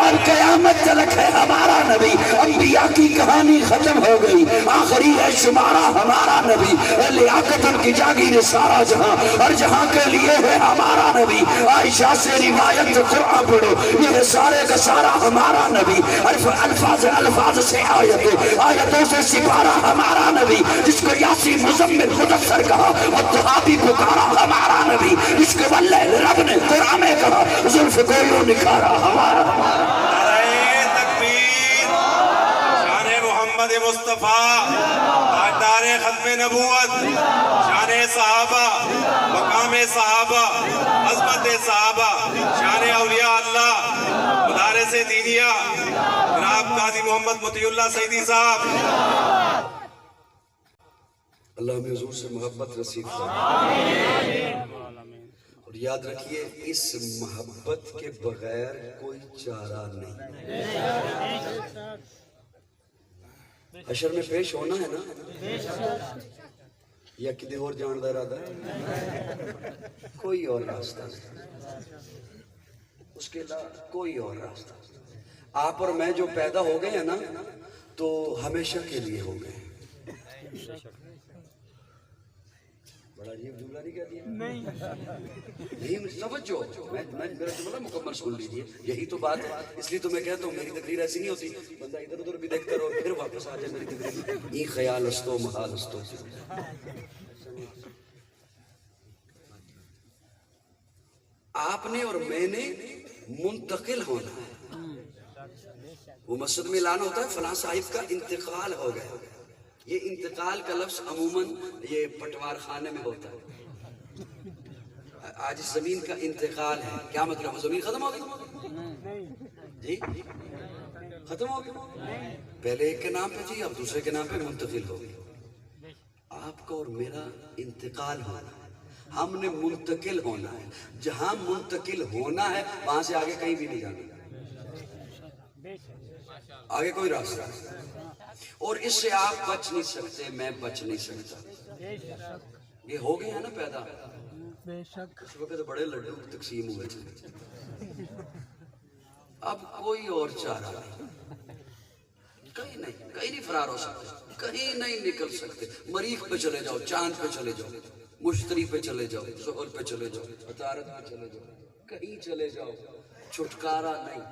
اب قیامت تلک ہے ہمارا نبی۔ انبیاء کی کہانی ختم ہو گئی، آخری ہے شمارہ ہمارا نبی، لیاقت ان کی جاگیر سارا جہاں، ہر جہاں کے لیے ہے ہمارا نبی۔ عائشہ سے روایت قرآن پڑھو، یہ سارے کا سارا ہمارا نبی، الفاظ سے آیتوں سے سپارہ ہمارا نبی، جس کو یاسین مزمل مدثر کہا اور دعابی پکارا ہمارا نبی، جس کو واللیل رب نے قرآن میں کہا زلف کو یوں نکھارا ہمارا نبی۔ نعرہ تکبیر، شان محمد مصطفیٰ، تاجدار ختم نبوت، شان صحابہ، مقام صحابہ، عظمت صحابہ، شان اولیاء اللہ، مدارس دینیہ، جناب قاضی محمد مطیع اللہ سیدی صاحب۔ اللہ میں حضور سے محبت نصیب فرمائے۔ اور یاد رکھیے اس محبت کے بغیر کوئی چارہ نہیں. حشر میں پیش ہونا ہے نا, یا کدے اور جان دا ارادہ ہے؟ کوئی اور راستہ نہیں, اس کے علاوہ کوئی اور راستہ. آپ اور میں جو پیدا ہو گئے ہیں نا تو ہمیشہ کے لیے ہو گئے. بڑا عجیب جملہ نہیں کہہ دیا؟ نہیں سمجھو, میرا جملہ مکمل سن لیجیے, یہی تو بات ہے. اس لیے تو میں کہتا ہوں میری تقریر ایسی نہیں ہوتی بندہ ادھر ادھر بھی دیکھتا رہو پھر واپس آ جائے میری تقریر میں. یہ خیال استو محال استو. آپ نے اور میں نے منتقل ہونا ہے. وہ مسجد میں اعلان ہوتا ہے فلاں صاحب کا انتقال ہو گیا. یہ انتقال کا لفظ عموماً یہ پٹوار خانے میں ہوتا ہے. آج اس زمین کا انتقال ہے, کیا مطلب؟ زمین ختم ہو گئی جی, ختم ہو گئی. پہلے ایک کے نام پہ تھی, اب دوسرے کے نام پہ منتقل ہو گئی. آپ کا اور میرا انتقال ہونا ہے. ہم نے منتقل ہونا ہے. جہاں منتقل ہونا ہے وہاں سے آگے کہیں بھی نہیں جانا, آگے کوئی راستہ نہیں. اور اس سے آپ بچ نہیں سکتے, میں بچ نہیں سکتا. یہ ہو گئے ہیں نا پیدا, اس وقت بڑے لڈو تقسیم ہوئے تھے. اب کوئی اور چارہ نہیں, کہیں نہیں فرار ہو سکتے, کہیں نہیں نکل سکتے. مریخ پہ چلے جاؤ, چاند پہ چلے جاؤ, مشتری پہ چلے جاؤ, زحل پہ چلے جاؤ, عطارد پہ چلے جاؤ, کہیں چلے جاؤ, چھٹکارا نہیں.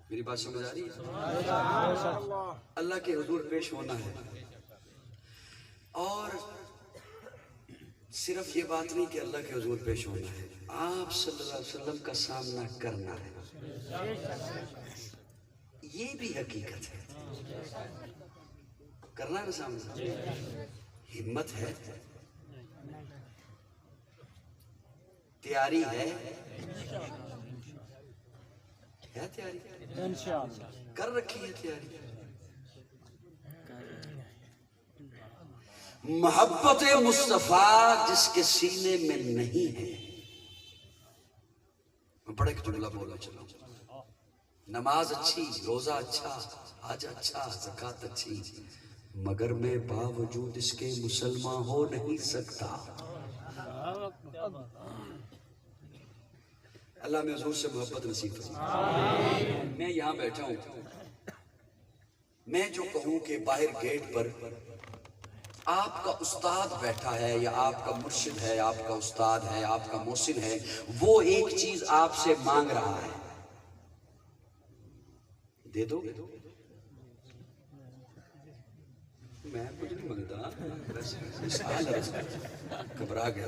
میری بات سمجھ آ رہی ہے؟ اللہ کے حضور پیش ہونا ہے. اور صرف یہ بات نہیں کہ اللہ کے حضور پیش ہونا ہے, آپ صلی اللہ علیہ وسلم کا سامنا کرنا ہے. یہ بھی حقیقت ہے, کرنا ہے نا سامنا. ہمت ہے, تیاری ہے تیاری کر رکھی ہے تیاری. محبت مصطفیٰ جس کے سینے میں نہیں ہے. میں بڑا ایک جملہ بولا چلا, نماز اچھی, روزہ اچھا, حج اچھا, زکوٰۃ اچھی, مگر میں باوجود اس کے مسلمان ہو نہیں سکتا. اللہ میں حضور سے محبت نصیب فرمائے. میں یہاں بیٹھا ہوں, میں جو کہوں کہ باہر گیٹ پر آپ کا استاد بیٹھا ہے یا آپ کا مرشد ہے, آپ کا استاد ہے, آپ کا محسن ہے, وہ ایک چیز آپ سے مانگ رہا ہے, دے دو. میں کچھ نہیں مانگتا, گھبرا گیا.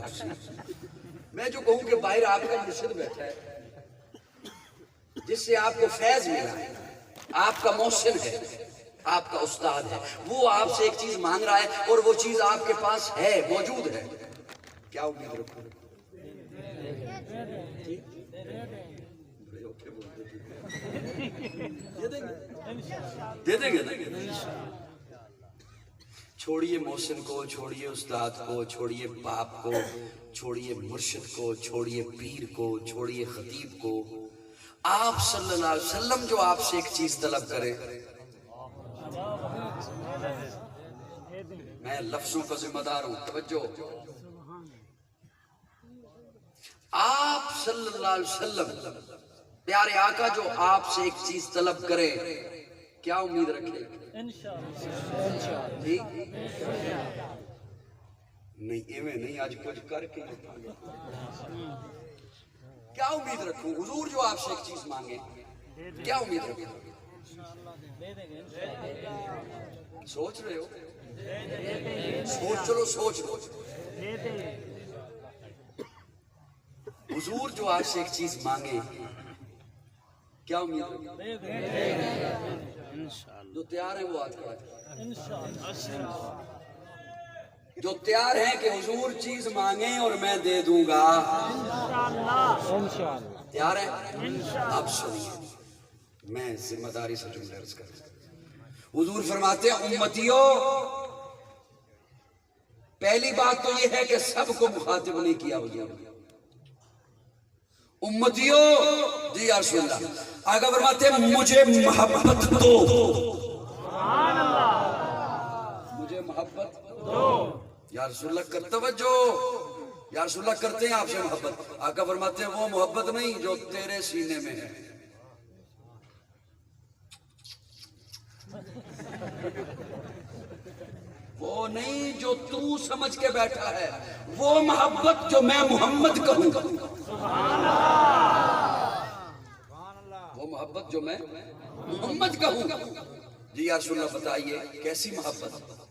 میں جو کہوں کہ باہر آپ کا مرشد بیٹھا ہے جس سے آپ کو فیض ملا ہے, آپ کا محسن ہے, آپ کا استاد ہے, وہ آپ سے ایک چیز مانگ رہا ہے اور وہ چیز آپ کے پاس ہے, موجود ہے. کیا امید رکھو؟ دے دیں گے. چھوڑیے محسن کو, چھوڑیے استاد کو, چھوڑیے باپ کو, چھوڑیے مرشد کو, چھوڑیے پیر کو, چھوڑیے خطیب کو. آپ صلی اللہ علیہ وسلم جو آپ سے ایک چیز طلب کرے, میں لفظوں کا ذمہ دار ہوں, توجہ. آپ صلی اللہ علیہ وسلم پیارے آقا جو آپ سے ایک چیز طلب کرے, کیا امید رکھے؟ جی نہیں, ایویں نہیں, آج کچھ کر کے کیا امید رکھوں؟ حضور جو آپ سے ایک چیز مانگے, کیا امید رکھوں؟ سوچ رہے ہو؟ سوچ لو. حضور جو آپ سے ایک چیز مانگے, کیا امید رکھیں؟ جو تیار ہیں وہ ہاتھ کھڑا کریں. جو تیار ہیں کہ حضور چیز مانگیں اور میں دے دوں گا, تیار ہیں؟ اب سنیے, میں ذمہ داری سے جملے عرض کرتا ہوں. حضور فرماتے ہیں امتیوں پہلی بات تو یہ ہے کہ سب کو مخاطب نہیں کیا حضور امتیوں جی یا رسول اللہ آقا فرماتے ہیں مجھے محبت دو مجھے محبت دو یا رسول اللہ کر توجہ یا رسول اللہ کرتے ہیں آپ سے محبت آقا فرماتے ہیں وہ محبت نہیں جو تیرے سینے میں ہے وہ نہیں جو تو سمجھ کے بیٹھا ہے وہ محبت جو میں محمد کہوں وہ محبت جو میں محمد کہوں جی یا رسول اللہ بتائیے کیسی محبت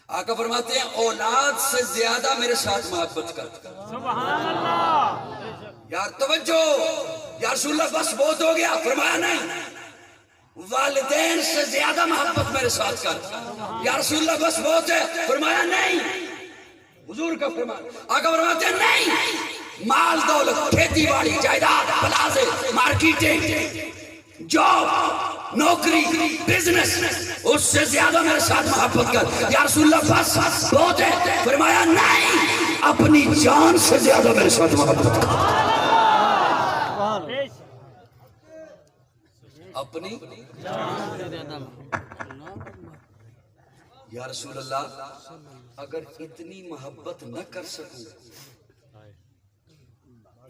آقا فرماتے ہیں اولاد سے زیادہ میرے ساتھ محبت کر سبحان اللہ یار توجہ یا رسول اللہ بس بہت ہو گیا فرمایا نہیں والدین سے زیادہ محبت میرے ساتھ کر یا رسول اللہ بس بہت ہے فرمایا نہیں حضور کا فرمان آقا فرماتے ہیں نہیں مال دولت کھیتی باڑی جائیداد پلازے مارکیٹنگ جاب نوکری بزنس اس سے زیادہ میرے ساتھ محبت کر یا رسول اللہ بس بہت ہے فرمایا نہیں اپنی جان سے زیادہ میرے ساتھ محبت کر اپنی یا رسول اللہ اگر اتنی محبت نہ کر سکوں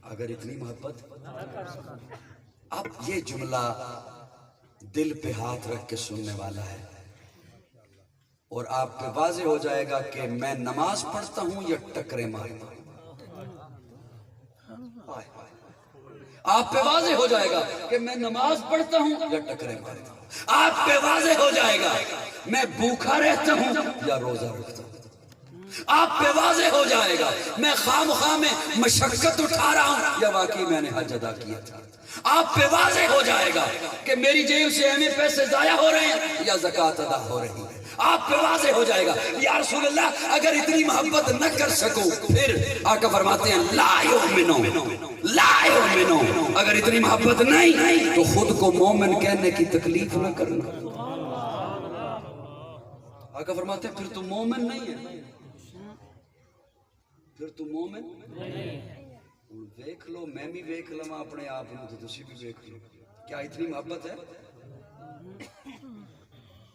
اگر اتنی محبت اب یہ جملہ دل پہ ہاتھ رکھ کے سننے والا ہے اور آپ پہ واضح ہو جائے گا کہ میں نماز پڑھتا ہوں یا ٹکرے مارتا ہوں آپ پہ واضح ہو جائے گا کہ میں نماز پڑھتا ہوں یا ٹکرے مارتا ہوں آپ پہ واضح ہو جائے گا میں بھوکا رہتا ہوں یا روزہ رکھتا ہوں آپ پہ واضح ہو جائے گا میں خواہ میں مشقت اٹھا رہا ہوں یا واقعی میں نے حج ادا کیا تھا آپ پہ واضح ہو جائے گا کہ میری جیب سے ہمیں پیسے ضائع ہو رہے ہیں یا زکوٰۃ ادا ہو رہی ہے آپ پہ واضح ہو جائے گا یا رسول اللہ اگر اتنی محبت نہ کر سکوں پھر آقا فرماتے ہیں لا یؤمنو اگر اتنی محبت نہیں تو خود کو مومن کہنے کی تکلیف نہ کرنا آقا فرماتے ہیں پھر تو مومن نہیں ہے پھر تو مومن دیکھ لو میں بھی دیکھ لوں اپنے آپ میں تو تسی بھی دیکھ لو کیا اتنی محبت ہے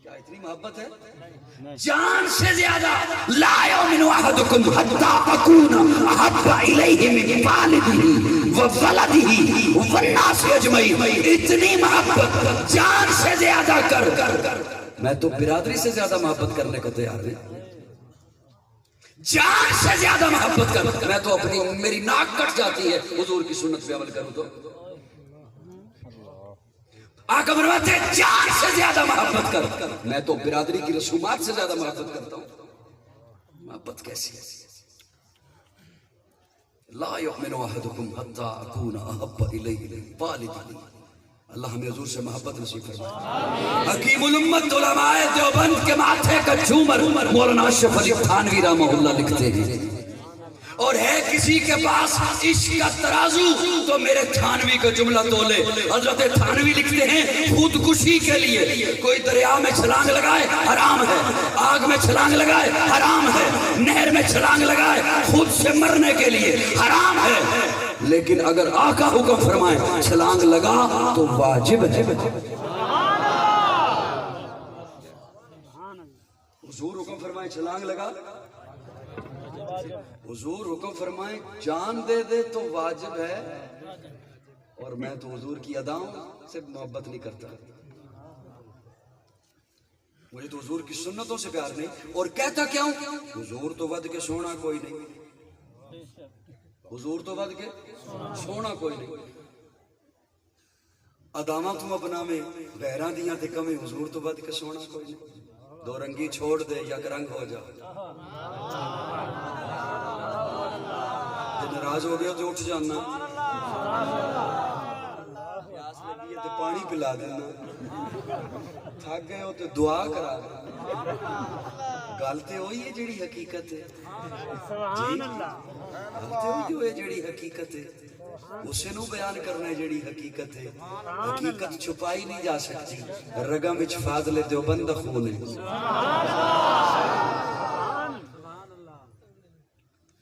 کیا اتنی محبت ہے جان سے زیادہ لا یؤمن احدکم حتی اکون احب الیہ من والدہ وولدہ والناس اجمعین اتنی محبت جان سے زیادہ کر میں تو برادری سے زیادہ محبت کرنے کو تیار ہوں جان سے زیادہ محبت کر میں تو اپنی میری ناک کٹ جاتی ہے حضور کی سنت پہ عمل کروں تو آقا فرماتے ہیں جان سے زیادہ محبت کر میں تو برادری کی رسومات سے زیادہ محبت کرتا ہوں محبت کیسی ہے لا یؤمن احدکم حتی اکون احب الیہ من والدہ اللہ ہمیں حضور سے محبت نصیب فرمائے حکیم الامت علماء دیوبند کے ماتھے کا جھومر مولانا اشرف علی تھانوی رحمہ اللہ لکھتے ہیں اور ہے کسی کے پاس عشق کا ترازو تو میرے تھانوی کا جملہ تولے حضرت تھانوی لکھتے ہیں خودکشی کے لیے کوئی دریا میں چھلانگ لگائے حرام ہے آگ میں چھلانگ لگائے حرام ہے نہر میں چھلانگ لگائے خود سے مرنے کے لیے حرام ہے لیکن اگر آقا حکم فرمائے چھلانگ لگا تو واجب ہے حضور حکم فرمائے چھلانگ لگا حضور حکم فرمائے جان دے دے تو واجب ہے اور میں تو حضور کی اداؤں سے محبت نہیں کرتا مجھے تو حضور کی سنتوں سے پیار نہیں اور کہتا کیا ہوں حضور تو ود کے سونا کوئی نہیں حضور تو ود کے سونا کوئی نہیں اداواں تو اپنا میں بہراں دیاں تے کمی حضور تو ود کے سونا کوئی نہیں دو رنگی چھوڑ دے یک رنگ ہو جا ناراض ہو گیا تو اٹھ جانا پیاس لگی ہے تو پانی پلا دینا تھک گئے ہو تو دعا کرا گل تے ہوئی ہے جڑی حقیقت ہے سبحان اللہ گل تے ہوئی ہے جڑی حقیقت ہے اسے نو بیان کرنا ہے جڑی حقیقت ہے حقیقت چھپائی نہیں جا سکتی رگاں وچ فاضل دیوبند خون ہے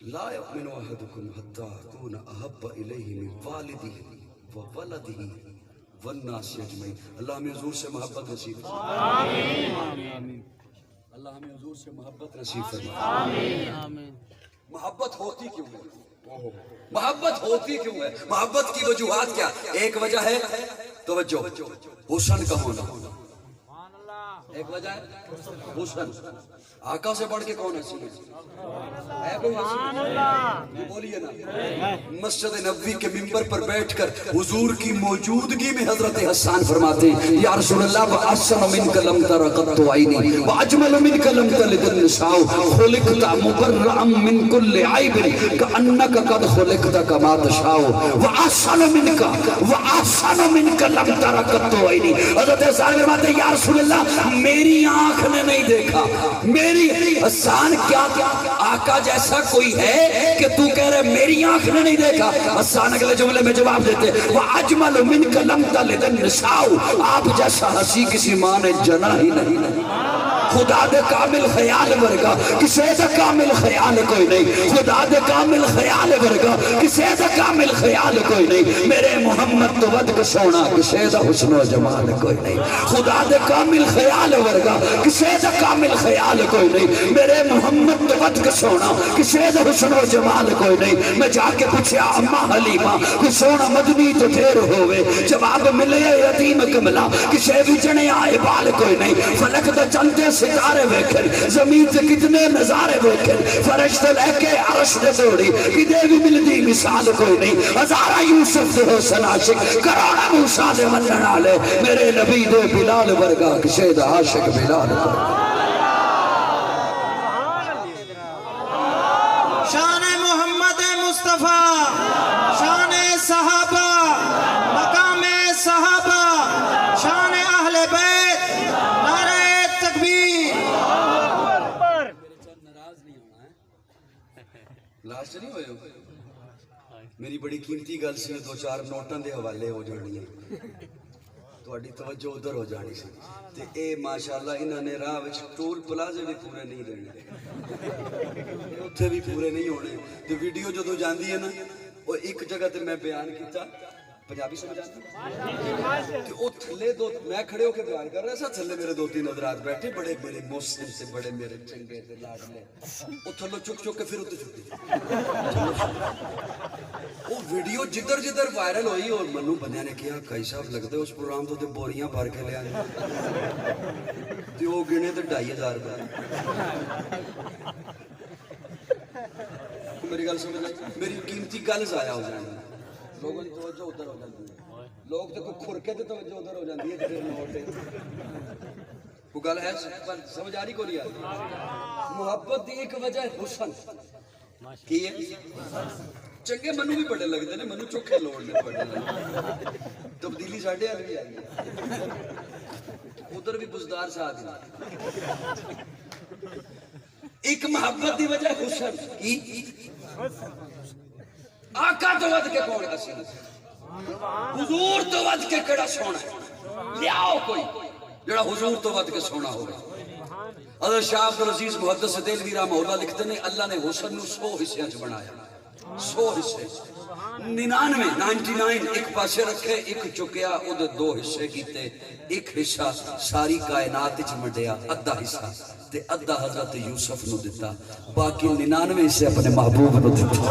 لا يؤمن أحدكم حتى أكون أحب إليه من والده وولده والناس أجمعين. اللہ ہمیں حضور سے محبت نصیب فرمائے. اللہ ہمیں حضور سے محبت نصیب فرمائے. محبت ہوتی کیوں ہے؟ محبت ہوتی کیوں ہے؟ محبت کی وجوہات کیا؟ ایک وجہ ہے توجہ، حسن کا ہونا. ایک وجہ ہے حسن. آقا سے بڑھ کے کون حسین ہے؟ کوئی حسین یہ بولیے نا. مسجد نبوی کے منبر پر بیٹھ کر حضور کی موجودگی میں حضرت حسان فرماتے ہیں یا رسول اللہ وَأَحْسَنُ مِنْكَ لَمْ تَرَ قَطُّ عَيْنِي وَأَجْمَلُ مِنْكَ لَمْ تَلِدِ النِّسَاءُ خُلِقْتَ مُبَرَّأً مِنْ كُلِّ عَيْبٍ كَأَنَّكَ قَدْ خُلِقْتَ كَمَا تَشَاءُ وَأَحْسَنُ مِنْكَ لَمْ تَرَ قَطُّ عَيْنِي. حضرت حسان فرماتے ہیں یا رسول اللہ میری آنکھ نے نہیں دیکھا. میری حسان کیا آقا جیسا کوئی ہے کہ تو کہہ رہے میری آنکھ نے نہیں دیکھا؟ حسان اگلے جملے میں جواب دیتے وَأَجْمَلُ مِنْكَ لَمْ تَلِدِ النِّسَاءُ آپ جیسا ہنسی کسی ماں نے جنا ہی نہیں. خدا دے کامل خیال ورگا کسے دے کامل خیال کوئی نہیں. خدا دے کامل خیال ورگا کسے دے کامل خیال کوئی نہیں. میرے محمد تو ود کا سونا کسے دا حسن و جمال کوئی نہیں. خدا دے کامل خیال ورگا کسے دا کامل خیال کوئی نہیں. میرے محمد تو ود کا سونا کسے دا حسن و جمال کوئی نہیں. میں جا کے پوچھیا اماں حلیمہ کوئی سونا مدنی تو ڈھیر ہوئے. جواب ملے یتیم کملا کسے بھی جنے آئے بال کوئی نہیں. فلک دا چلتے ستارے ویکھن زمین سے کتنے نظارے ویکھن فرشتے لے کے عرش دے دوڑی کدے بھی ملدی مثال کوئی نہیں. ہزارہ یوسف دے حسن عاشق کروڑا موسیٰ دے منن والے میرے نبی دے بلال ورگا کسے دا عاشق بلال ورگا. شان محمد مصطفیٰ، شان صحابہ، مقام صحابہ، شان اہل بیت. نعرہ تکبیر. لاسٹ نہیں ہوئے میری بڑی قیمتی گل سی. دو چار نوٹاں دے حوالے ہو جانی ہے تہاڈی توجہ ادھر ہو جانی سی. تے اے ماشاءاللہ انہاں نے راہ وچ ٹول پلازے بھی پورے نہیں دینے اتھے بھی پورے نہیں ہونے. تے ویڈیو جدوں جاندی ہے نا وہ ایک جگہ تے میں بیان کیتا پنجابی سمجھ آتی تے او تھلے دو میں کھڑے ہو کے بیان کر رہا سا. تھلے میرے دو تین حضرات بیٹھے بڑے میرے محسن سے بڑے میرے چنگے تے لاڈلے. او تھلو چک چک کے پھر اتنے چھٹی. وہ ویڈیو جدھر جدھر وائرل ہوئی اور منو بندے نے کہا کئی صاحب لگتے اس پروگرام تو بوریاں بھر کے لے آئے تے وہ گنے تے 2500 روپے. میری گل سمجھ آئی؟ میری قیمتی گل ضائع ہو جائے. لوگوں کی توجہ ادھر ہو جاتی ہے. لوگ تو کوئی کھرکے تے توجہ ادھر ہو جاتی ہے. وہ گل ہے پر سمجھ آ رہی کو نہیں آ رہی. محبت دی ایک وجہ ہے حسن کی ہے. چنگے منو بھی بڑے لگتے ہیں. منو چوکھے لوڑنے بڑے لگتے. تبدیلی ساڈے حال بھی آئی ہے. ادھر بھی بزدار ساتھ ہیں. ایک محبت دی وجہ حسن کی. آقا تو ود کے کون حسین حضور تو ود کے کڑا سونا ہے. لیاؤ کوئی جڑا حضور تو ود کے سونا ہوگا. حضرت شاہ عبدالعزیز محدث دہلوی رحمہ اللہ لکھتے ہیں اللہ نے حسن نو 100 حصے چ بنایا. 100 حصے 99 ایک پاسے رکھے ایک چکیا او دے 2 حصے کیتے. ایک حصہ ساری کائنات وچ منڈیا ادھا حصہ تے ادھا حضرت یوسف نو دتا. باقی 99 حصے اپنے محبوب نو دتا.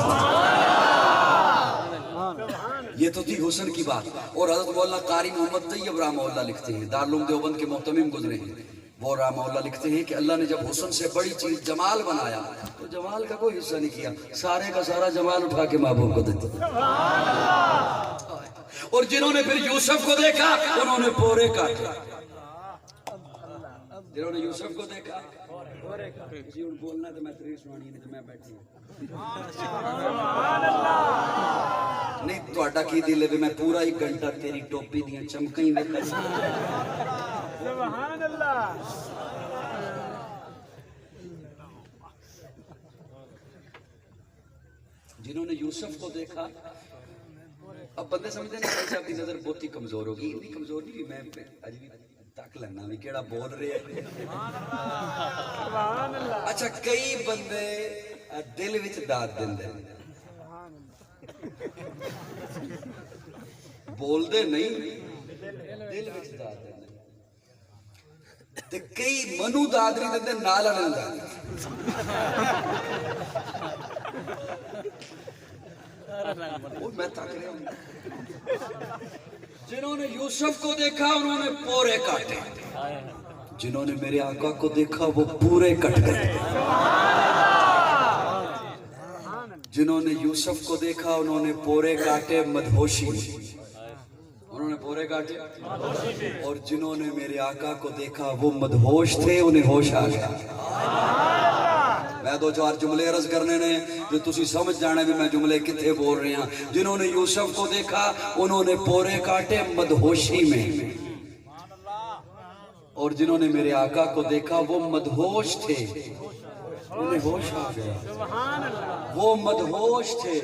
یہ تو تھی حسن کی بات. اور حضرت مولانا قاری محمد طیب رحمہ اللہ لکھتے ہیں دارالعلوم دیوبند کے محتمم گزرے ہیں. وہ رحمہ اللہ لکھتے ہیں کہ اللہ نے جب حسن سے بڑی چیز جمال بنایا تو جمال کا کوئی حصہ نہیں کیا. سارے کا سارا جمال اٹھا کے محبوب کو دیتا. اور جنہوں نے پھر یوسف کو دیکھا انہوں نے پورے کاٹے. جنہوں نے یوسف کو دیکھا جی ان بولنا تو میں تریس سنانی نہیں تو میں بیٹھی نہیں. تو اٹا کی دل ہے میں پورا 1 گھنٹہ تیری ٹوپی دیاں چمکیں میں سبحان اللہ. جنہوں نے یوسف کو دیکھا. اب بندے سمجھتے ہیں کہ آپ کی نظر بہت ہی کمزور ہوگی. اتنی کمزور نہیں میں اج بھی تک لینا بھی کیڑا بول رہے ہیں. اچھا کئی بندے دل وچ داد دیندے بول دے نہیں دل وچ داد دیندے تے کئی منو داد نہیں دیندے نال لندا وہ میں تک رہا ہوں جنہوں نے یوسف کو دیکھا انہوں نے پورے کاٹے جنہوں نے میرے آقا کو دیکھا وہ پورے کٹ گئے جنہوں نے یوسف کو دیکھا انہوں نے پورے کاٹے مدہوشی انہوں نے پورے کاٹے اور جنہوں نے میرے آقا کو دیکھا وہ مدہوش تھے انہیں ہوش آ گیا میں دو چار جملے عرض کرنے نے جو تسی سمجھ جانے بھی میں جملے کتنے بول رہے ہیں جنہوں نے یوسف کو دیکھا انہوں نے پورے کاٹے مدہوشی میں اور جنہوں نے میرے آقا کو دیکھا وہ مدہوش تھے انہیں ہوش آ گیا وہ مدہوش تھے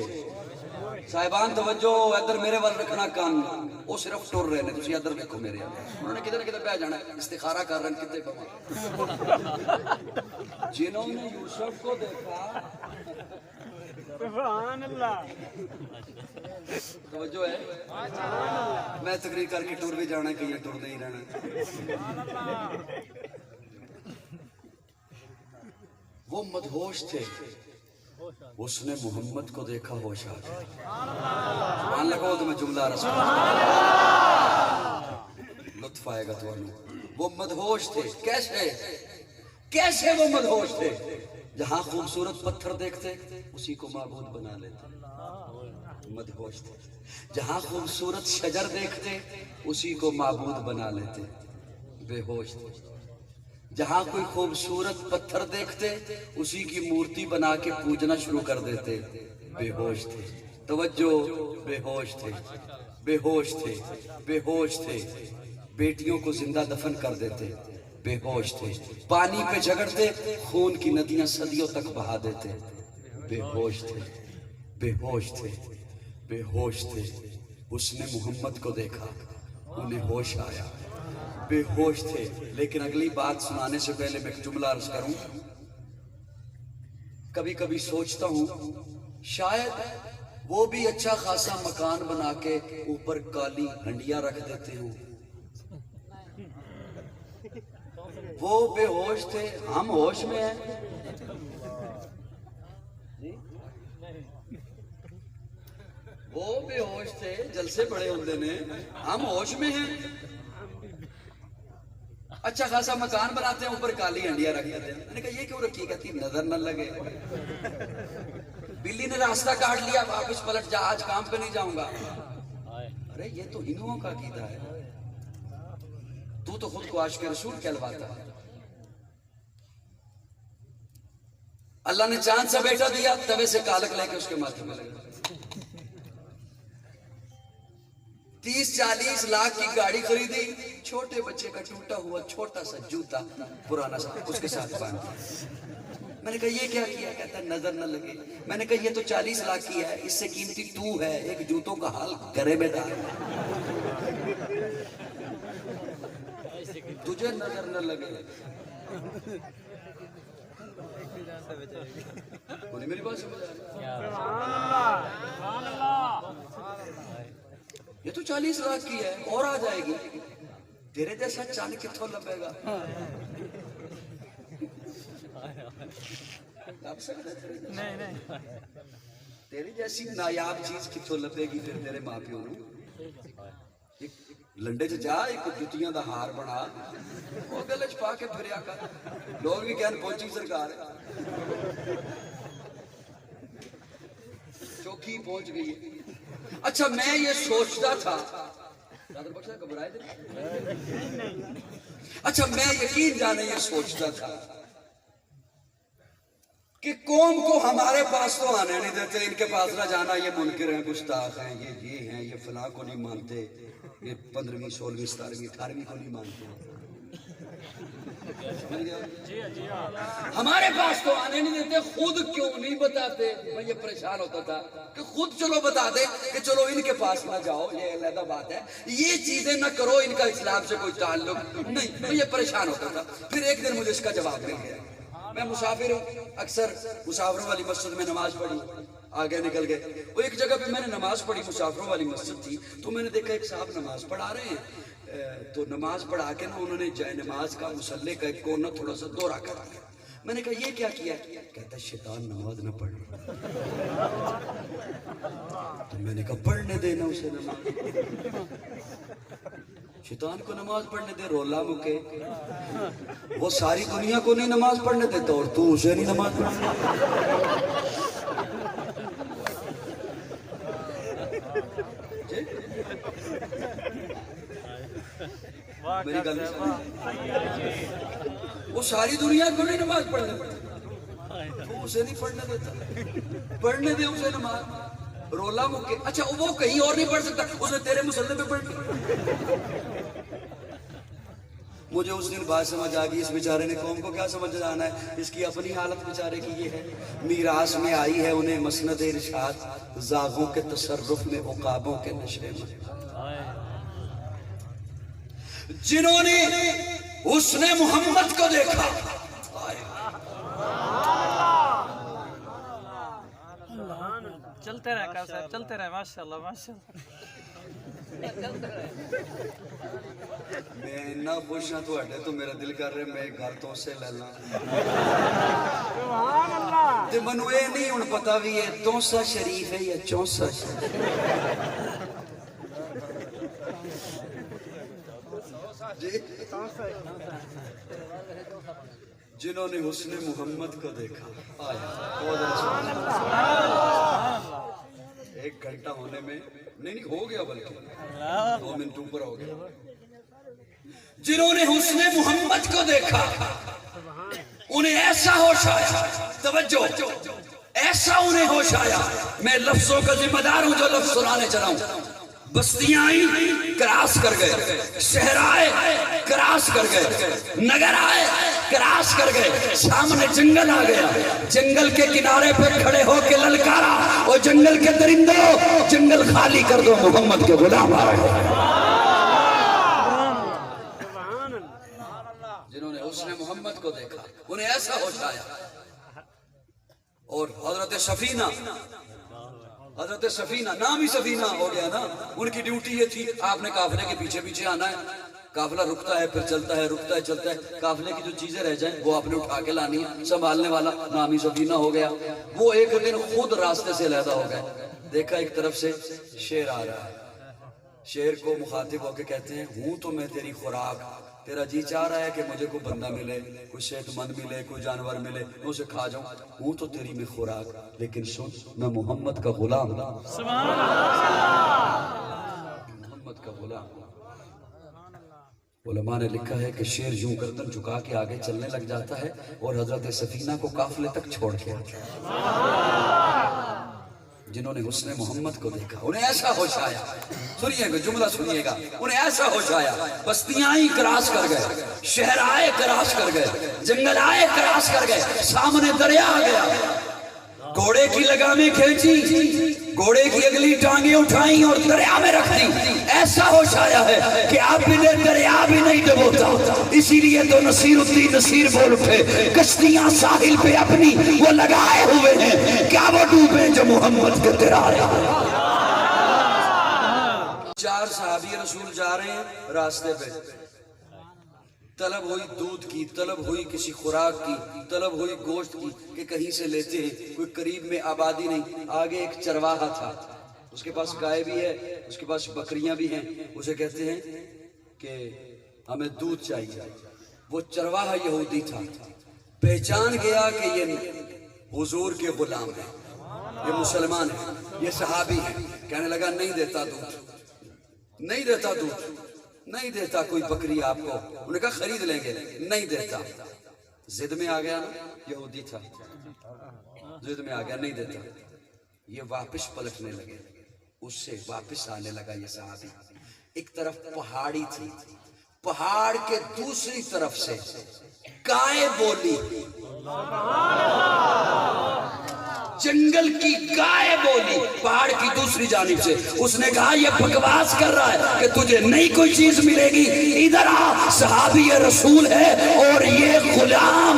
صاحبان توجہ ادھر میرے وال رکھنا کان وہ صرف ٹر رہے ہیں تسی ادھر دیکھو میرے انہوں نے کدھر کدھر پہ جانا ہے استخارہ کر رہے ہیں کتنے بہت جنہوں نے یوسف کو دیکھا سبحان اللہ توجہ ہے میں تقریر کر کے ٹور بھی جانا ہے کہ یہ ٹور نہیں رہنا وہ مدہوش تھے اس نے محمد کو دیکھا ہوش آ گیا سبحان لگاؤ تو میں جملہ رسول لطف آئے گا تو وہ مدہوش تھے کیسے وہ مدہوش تھے جہاں خوبصورت پتھر دیکھتے اسی کو معبود بنا لیتے مدہوش تھے جہاں خوبصورت شجر دیکھتے اسی کو معبود بنا لیتے بے ہوش تھے جہاں کوئی خوبصورت پتھر دیکھتے اسی کی مورتی بنا کے پوجنا شروع کر دیتے بے ہوش تھے توجہ بے ہوش تھے بے ہوش تھے بے ہوش تھے بیٹیوں کو زندہ دفن کر دیتے بے ہوش تھے پانی پہ جھگڑتے خون کی ندیاں صدیوں تک بہا دیتے بے ہوش تھے بے ہوش تھے بے ہوش تھے اس نے محمد کو دیکھا انہیں ہوش آیا بے ہوش تھے لیکن اگلی بات سنانے سے پہلے میں ایک جملہ عرض کروں کبھی کبھی سوچتا ہوں شاید وہ بھی اچھا خاصا مکان بنا کے اوپر کالی ہنڈیاں رکھ دیتے ہوں وہ بے ہوش تھے ہم ہوش میں ہیں وہ بے ہوش تھے جلسے بڑے ہوندے نے ہم ہوش میں ہیں اچھا خاصا مکان بناتے ہیں اوپر کالی ہنڈیاں رکھ دیتے ہیں میں نے کہا یہ کیوں رکھی کہتی نظر نہ لگے بلی نے راستہ کاٹ لیا واپس پلٹ جا آج کام پہ نہیں جاؤں گا ارے یہ تو ہندوؤں کا عقیدہ ہے تو خود کو عاشق رسول کہلواتا ہے اللہ نے چاند سا بیٹا دیا توے سے کالک لے کے اس کے ماتھے میں لگا 30-40 لاکھ کی گاڑی خریدی چھوٹے بچے کا ٹوٹا ہوا چھوٹا سا جوتا پرانا سا اس کے ساتھ باندھا میں نے کہا یہ کیا کیا کہتا نظر نہ لگے میں نے کہا یہ تو 40 لاکھ کی ہے اس سے قیمتی تو ہے ایک جوتوں کا حال گرے میں ڈال تجھے نظر نہ لگے میری بات سمجھ یہ تو 40 لاکھ کی ہے اور آ جائے گی تیرے جیسا چاند کتوں لبے گا تیری جیسی نایاب چیز کتوں لبے گی پھر تیرے ماں پیو نو لنڈے چ جا ایک جتیاں دا ہار بنا وہ گلے چ پا کے پھریا کر لوگ بھی کہن پہنچی سرکار چوکی پہنچ گئی اچھا میں یہ سوچتا تھا اچھا میں یقین جانے یہ سوچتا تھا کہ قوم کو ہمارے پاس تو آنے نہیں دیتے ان کے پاس نہ جانا یہ منکر ہیں گستاخ ہیں یہ ہیں یہ فلاں کو نہیں مانتے یہ 15ویں 16ویں 17ویں 18ویں کو نہیں مانتے ہمارے پاس تو آنے نہیں دیتے خود کیوں نہیں بتاتے میں یہ پریشان ہوتا تھا کہ خود چلو بتا دے کہ چلو ان کے پاس نہ جاؤ یہ علیحدہ بات ہے یہ چیزیں نہ کرو ان کا اسلام سے کوئی تعلق نہیں میں یہ پریشان ہوتا تھا پھر ایک دن مجھے اس کا جواب مل گیا میں مسافر ہوں، اکثر مسافروں والی مسجد میں نماز پڑھی، آگے نکل گئے، وہ ایک جگہ پہ میں نے نماز پڑھی، مسافروں والی مسجد تھی، تو میں نے دیکھا ایک صاحب نماز پڑھا رہے ہیں، تو نماز پڑھا کے نا انہوں نے جائے نماز کا مصلی کا ایک کونا تھوڑا سا دورہ کرا دیا۔ میں نے کہا یہ کیا کیا؟ کہتا ہے شیطان نماز نہ پڑھ۔ تو میں نے کہا پڑھنے دینا اسے نماز، شیطان کو نماز پڑھنے دے، رولا مکے، وہ ساری دنیا کو نہیں نماز پڑھنے دیتا اور تو اسے نہیں نماز پڑھنے جی؟ میری گل وہ ساری دنیا کو نہیں نماز پڑھنے دیتا، تو اسے نہیں پڑھنے دیتا، پڑھنے دے اسے نماز، رولا مکے۔ اچھا وہ کہیں اور نہیں پڑھ سکتا، اس نے تیرے مصلی پہ پڑھ لی۔ مجھے اس دن بات سمجھ آ گئی، اس بیچارے نے قوم کو کیا سمجھ آنا ہے، اس کی اپنی حالت بیچارے کی یہ ہے۔ میراث میں آئی ہے انہیں مسند ارشاد، زاغوں کے تصرف میں عقابوں کے نشے میں، جنہوں نے حسن محمد کو دیکھا۔ چلتے رہے صاحب، چلتے رہے، ماشاءاللہ ماشاءاللہ۔ میں نہ خوش ہاں تو میرا دل کر رہے میں گھر تو سے لے لاں تے منو اے نہیں ہن پتہ بھی ہے توسا شریف ہے یا چونسا شریف۔ جی جنہوں نے حسن محمد کو دیکھا، ایک گھنٹہ ہونے میں نہیں ہو گیا، بلکہ 2 منٹ اوپر ہو گیا۔ جنہوں نے حسن محمد کو دیکھا انہیں ایسا ہوش آیا، توجہ، ایسا انہیں ہوش آیا، میں لفظوں کا ذمہ دار ہوں جو لفظ سنانے چلا ہوں۔ بستیاں آئیں کراس کر گئے، شہر آئے کراس کر گئے، نگر آئے کراس کر گئے، سامنے جنگل آ گیا، جنگل کے کنارے پہ کھڑے ہو کے للکارا، اور جنگل کے درندوں جنگل خالی کر دو، محمد کے غلام آ رہے ہیں۔ جنہوں نے حسن محمد کو دیکھا انہیں ایسا ہوش آیا۔ اور حضرت سفینہ نام ہی سفینہ ہو گیا نا، ان کی ڈیوٹی یہ تھی، آپ نے قافلے کے پیچھے پیچھے آنا ہے، قافلہ رکتا ہے پھر چلتا ہے، رکتا ہے چلتا ہے، قافلے کی جو چیزیں رہ جائیں وہ آپ نے اٹھا کے لانی ہے، سنبھالنے والا نام ہی سفینہ ہو گیا۔ وہ ایک دن خود راستے سے علیحدہ ہو گئے، دیکھا ایک طرف سے شیر آ رہا ہے، شیر کو مخاطب ہو کے کہتے ہیں ہوں تو میں تیری خوراک، تیرا جی چاہ رہا ہے کہ مجھے کوئی بندہ ملے، کوئی صحت مند ملے، کوئی جانور ملے، میں اسے کھا جاؤں، ہوں تو تیری میں خوراک، لیکن سن میں محمد کا غلام، محمد کا غلام۔ علماء نے لکھا ہے کہ شیر یوں گردن جھکا کے آگے چلنے لگ جاتا ہے اور حضرت سفینہ کو قافلے تک چھوڑ کے آتا ہے۔ جنہوں نے حسن محمد کو دیکھا انہیں ایسا ہوش آیا، سنیے گا جملہ سنیے گا، انہیں ایسا ہوش آیا، بستیاں ہی کراس کر گئے، شہر آئے کراس کر گئے، جنگل آئے کراس کر گئے، سامنے دریا آ گیا، گھوڑے کی لگامیں کھینچی، گھوڑے کی اگلی ٹانگیں اٹھائیں اور دریا میں رکھ دی۔ ایسا ہوش آیا ہے کہ اب انہیں دریا بھی نہیں ڈبوتا، اسی لیے تو نصیر الدین نصیر بول اٹھے کشتیاں ساحل پہ اپنی وہ لگائے ہوئے ہیں، کیا وہ ڈوبے جو محمد کے ترارے۔ 4 صحابی رسول جا رہے ہیں راستے پہ، طلب ہوئی دودھ کی، طلب ہوئی کسی خوراک کی، طلب ہوئی گوشت کی کہ کہیں سے لیتے ہیں، کوئی قریب میں آبادی نہیں، آگے ایک چرواہا تھا، اس کے پاس گائے بھی ہے، اس کے پاس بکریاں بھی ہیں، اسے کہتے ہیں کہ ہمیں دودھ چاہیے۔ وہ چرواہا یہودی تھا، پہچان گیا کہ یہ حضور کے غلام ہیں، یہ مسلمان ہیں، یہ صحابی ہیں، کہنے لگا نہیں دیتا دودھ، نہیں دیتا دودھ، نہیں دیتا کوئی بکری آپ کو، انہوں نے کہا خرید لیں گے، نہیں دیتا، زد میں آ گیا نا، یہودی تھا، زد میں آ گیا نہیں دیتا، یہ واپس پلٹنے لگے، اس سے واپس آنے لگا یہ صحابی، ایک طرف پہاڑی تھی، پہاڑ کے دوسری طرف سے گائے بولی، جنگل کی گائے بولی پہاڑ کی دوسری جانب سے، اس نے کہا یہ بکواس کر رہا ہے کہ تجھے نہیں کوئی چیز ملے گی، ادھر آ، صحابی رسول ہے اور یہ غلام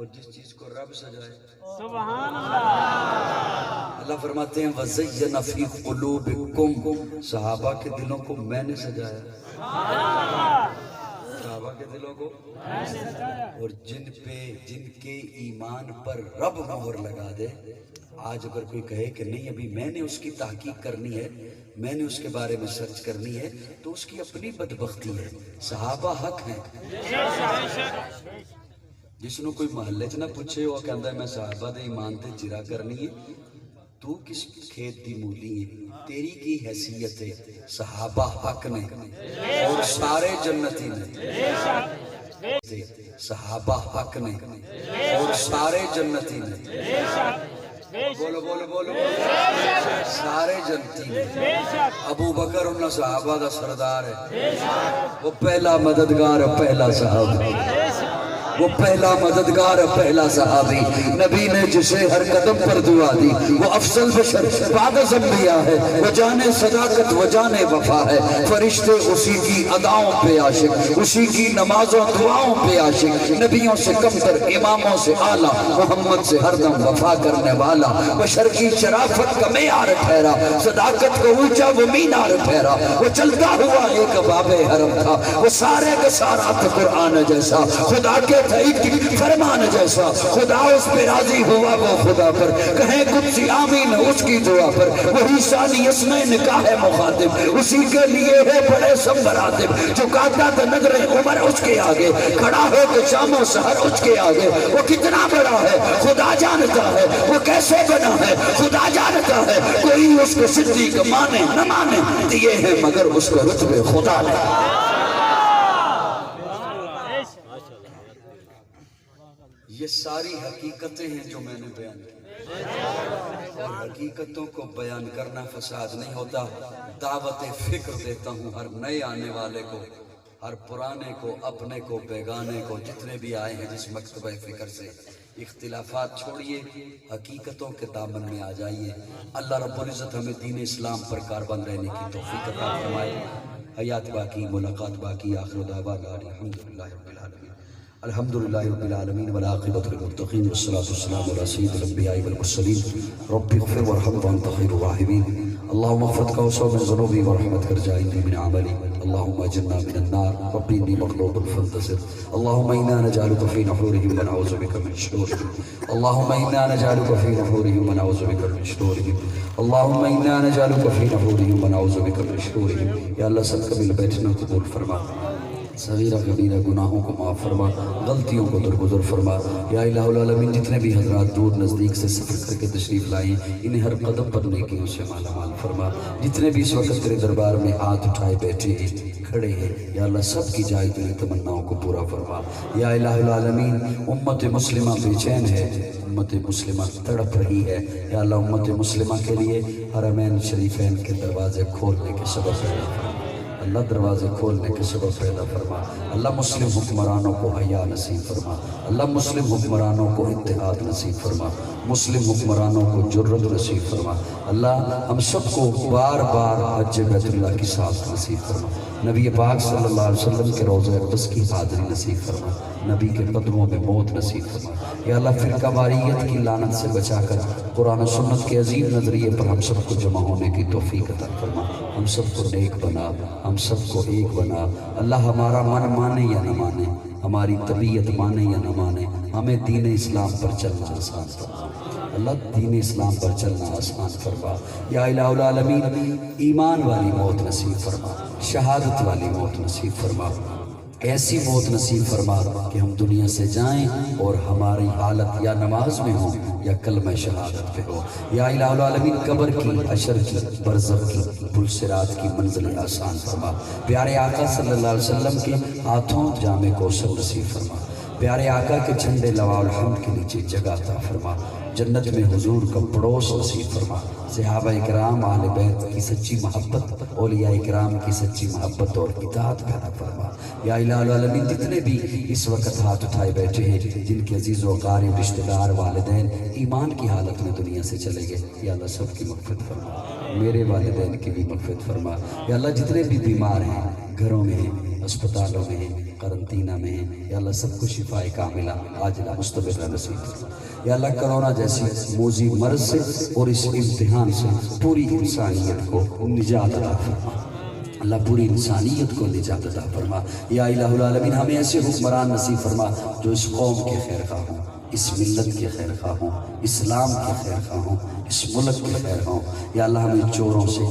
اور جس چیز کو رب سجائے. سبحان اللہ. اللہ فرماتے ہیں وَزَيَّنَ فِي قُلُوبِكُمْ، صحابہ کے دلوں کو میں نے سجایا. صحابہ کے دلوں کو اور جن کے ایمان پر رب مہر لگا دے. آج اگر کوئی کہے کہ نہیں ابھی میں نے اس کی تحقیق کرنی ہے، میں نے اس کے بارے میں سرچ کرنی ہے، تو اس کی اپنی بدبختی ہے. صحابہ حق ہیں. جس نے کوئی محلے چ نہ پوچھے وہ کہندا ہے میں صحابہ دے ایمان تے جرا کرنی ہے، تو کس کھیت دی مولی ہے؟ تیری کی حیثیت ہے؟ صحابہ حق نے اور سارے جنتی نے. صحابہ حق نے اور سارے جنتی نے. بولو بولو بولو سارے جنتی نے. ابو بکر انہاں صحابہ دا سردار ہے. وہ پہلا مددگار ہے، پہلا صحابی. وہ پہلا مددگار ہے، پہلا صحابی. نبی نے جسے ہر قدم پر دعا دی. وہ افضل بشر بعد از انبیاء ہے. وہ جانے صداقت وہ جانے وفا ہے. فرشتے اسی کی اداؤں پہ عاشق، اسی کی نمازوں دعاؤں پہ عاشق. نبیوں سے کم تر، اماموں سے اعلیٰ، محمد سے ہر دم وفا کرنے والا. بشر کی شرافت کا معیار ٹھہرا، صداقت کو اونچا وہ مینار ٹھہرا. وہ چلتا ہوا ایک باب حرم تھا. وہ سارے کا سارا تھا قرآن جیسا، خدا کے فرمان جیسا. خدا اس پہ راضی ہوا وہ خدا پر، کہیں قدسی آمین اس کی دعا پر. وہی ثانی اسمِ نکاح مخاطب، اسی کے لیے ہے بڑے سب مراتب. جو کہتا تھا نظر عمر اس کے آگے، کھڑا ہو کے شام و سحر اس کے آگے. وہ کتنا بڑا ہے خدا جانتا ہے، وہ کیسے بنا ہے خدا جانتا ہے. کوئی اس کو صدیق مانے نہ مانے، دیے ہیں مگر اس کو رتبے خدا نے. یہ ساری حقیقتیں ہیں جو میں نے بیان کی. اور حقیقتوں کو بیان کرنا فساد نہیں ہوتا. دعوت فکر دیتا ہوں ہر نئے آنے والے کو، ہر پرانے کو، اپنے کو، بیگانے کو، جتنے بھی آئے ہیں جس مکتبہ فکر سے. اختلافات چھوڑیے، حقیقتوں کے دامن میں آ جائیے. اللہ رب العزت ہمیں دین اسلام پر کاربند رہنے کی توفیق عطا فرمائے. حیات باقی، ملاقات باقی. آخر دعوانا الحمدللہ رب العالمین. الحمدللہ رب العالمین والعاقبۃ للمتقین والصلاۃ والسلام علی سید الانبیاء والمرسلین. رب اغفر وارحم وانت خیر الراحمین. اللہم اغفر کوسو من ذنوبی ورحمت کر جائنی من عملی. اللہم اجرنا من النار. ربی انی مغلوب فانتصر. اللہم انا نجعلک فی نحورہم ونعوذ بک من شرورہم. اللہم انا نجعلک فی نحورہم ونعوذ بک من شرورہم. اللہم انا نجعلک فی نحورہم ونعوذ بک من شرورہم. یا اللہ سب کا مل بیٹھنا قبول فرما. صغیرہ کبیرہ گناہوں کو معاف فرما، غلطیوں کو درگزر فرما. یا الہ العالمین جتنے بھی حضرات دور نزدیک سے سفر کر کے تشریف لائیں، انہیں ہر قدم پر نیکیوں سے مالا مال فرما. جتنے بھی اس وقت تیرے دربار میں ہاتھ اٹھائے بیٹھے ہیں، کھڑے ہیں، یا اللہ سب کی جائے تیری تمناؤں کو پورا فرما. یا الہ العالمین امت مسلمہ بے چین ہے، امت مسلمہ تڑپ رہی ہے. یا اللہ امت مسلمہ کے لیے حرمین شریفین کے دروازے کھولنے کے سبب پیدا فرما. اللہ دروازے کھولنے کے سبب پیدا فرما. اللہ مسلم حکمرانوں کو حیا نصیب فرما. اللہ مسلم حکمرانوں کو اتحاد نصیب فرما. مسلم حکمرانوں کو جرت نصیب فرما. اللہ ہم سب کو بار بار حج بیت اللہ کی سعادت نصیب فرما. نبی پاک صلی اللہ علیہ وسلم کے روضہ اقدس کی حاضری نصیب فرما. نبی کے قدموں میں موت نصیب فرما. یا اللہ فرقہ واریت کی لعنت سے بچا کر قرآن و سنت کے عظیم نظریے پر ہم سب کو جمع ہونے کی توفیق عطا فرما. ہم سب کو نیک بنا، ہم سب کو ایک بنا. اللہ ہمارا من مانے یا نہ مانے، ہماری طبیعت مانے یا نہ مانے، ہمیں دین اسلام پر چلنا آسان فرما. اللہ دین اسلام پر چلنا آسان فرما. یا الہ العالمین ایمان والی موت نصیب فرما، شہادت والی موت نصیب فرما. ایسی موت نصیب فرما کہ ہم دنیا سے جائیں اور ہماری حالت یا نماز میں ہو یا کلمہ شہادت پہ ہو. یا الہ العالمین قبر کی، حشر کی، برزخ کی، پل صراط کی منزل آسان فرما. پیارے آقا صلی اللہ علیہ وسلم کے ہاتھوں جامع کوثر نصیب فرما. پیارے آقا کے جھنڈے لواء الحمد کے نیچے جگہ عطا فرما. جنت میں حضور کا پڑوس نصیب فرما. صحابہ اکرام اہل بیت کی سچی محبت، اولیاء اکرام کی سچی محبت اور اطاعت پیدا فرما. یا الہ العالمین جتنے بھی اس وقت ہاتھ اٹھائے بیٹھے ہیں، جن کے عزیز و اقارب، رشتہ دار، والدین ایمان کی حالت میں دنیا سے چلے گئے، یا اللہ سب کی مغفرت فرما. میرے والدین کی بھی مغفرت فرما. یا اللہ جتنے بھی بیمار ہیں، گھروں میں ہیں، اسپتالوں میں ہیں، قرنطینہ میں ہیں، یا اللہ سب کو شفا کاملہ عاجلہ مستمرہ نصیب فرما۔ یا اللہ کرونا جیسی موذی مرض سے اور اس امتحان سے پوری انسانیت کو نجات عطا فرما، اللہ پوری انسانیت کو نجات عطا فرما۔ یا الہ العالمین ہمیں ایسے حکمران نصیب فرما جو اس قوم کے خیر خواہ ہوں، اس ملت کے خیر خواہ ہوں، اسلام کے خیر خواہ ہوں، اس ملک کے خیر خواہ ہوں۔ یا اللہ ہمیں چوروں سے،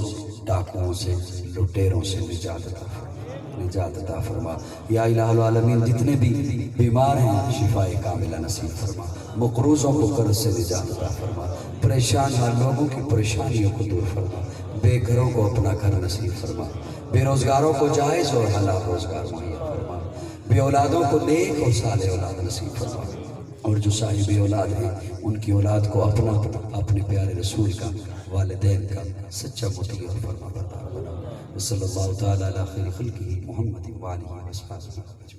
ڈاکوؤں سے، لٹیروں سے نجات عطا فرما، نجات عطا فرما۔ یا الہ العالمین جتنے بھی بیمار ہیں شفا کاملہ نصیب فرما، مقروضوں کو قرض سے نجات عطا فرما، پریشان حال لوگوں کی پریشانیوں کو دور فرما، بے گھروں کو اپنا گھر نصیب فرما، بے روزگاروں کو جائز اور حلال روزگار مہیا فرما، بے اولادوں کو نیک اور صالح اولاد نصیب فرما، اور جو صاحب اولاد ہیں ان کی اولاد کو اپنا اپنے پیارے رسول کا، والدین کا سچا مطیع اور فرما بردار بنا۔ صلی اللہ تعالی علی خیر خلقہ محمد وآلہ وصحبہ اجمعین۔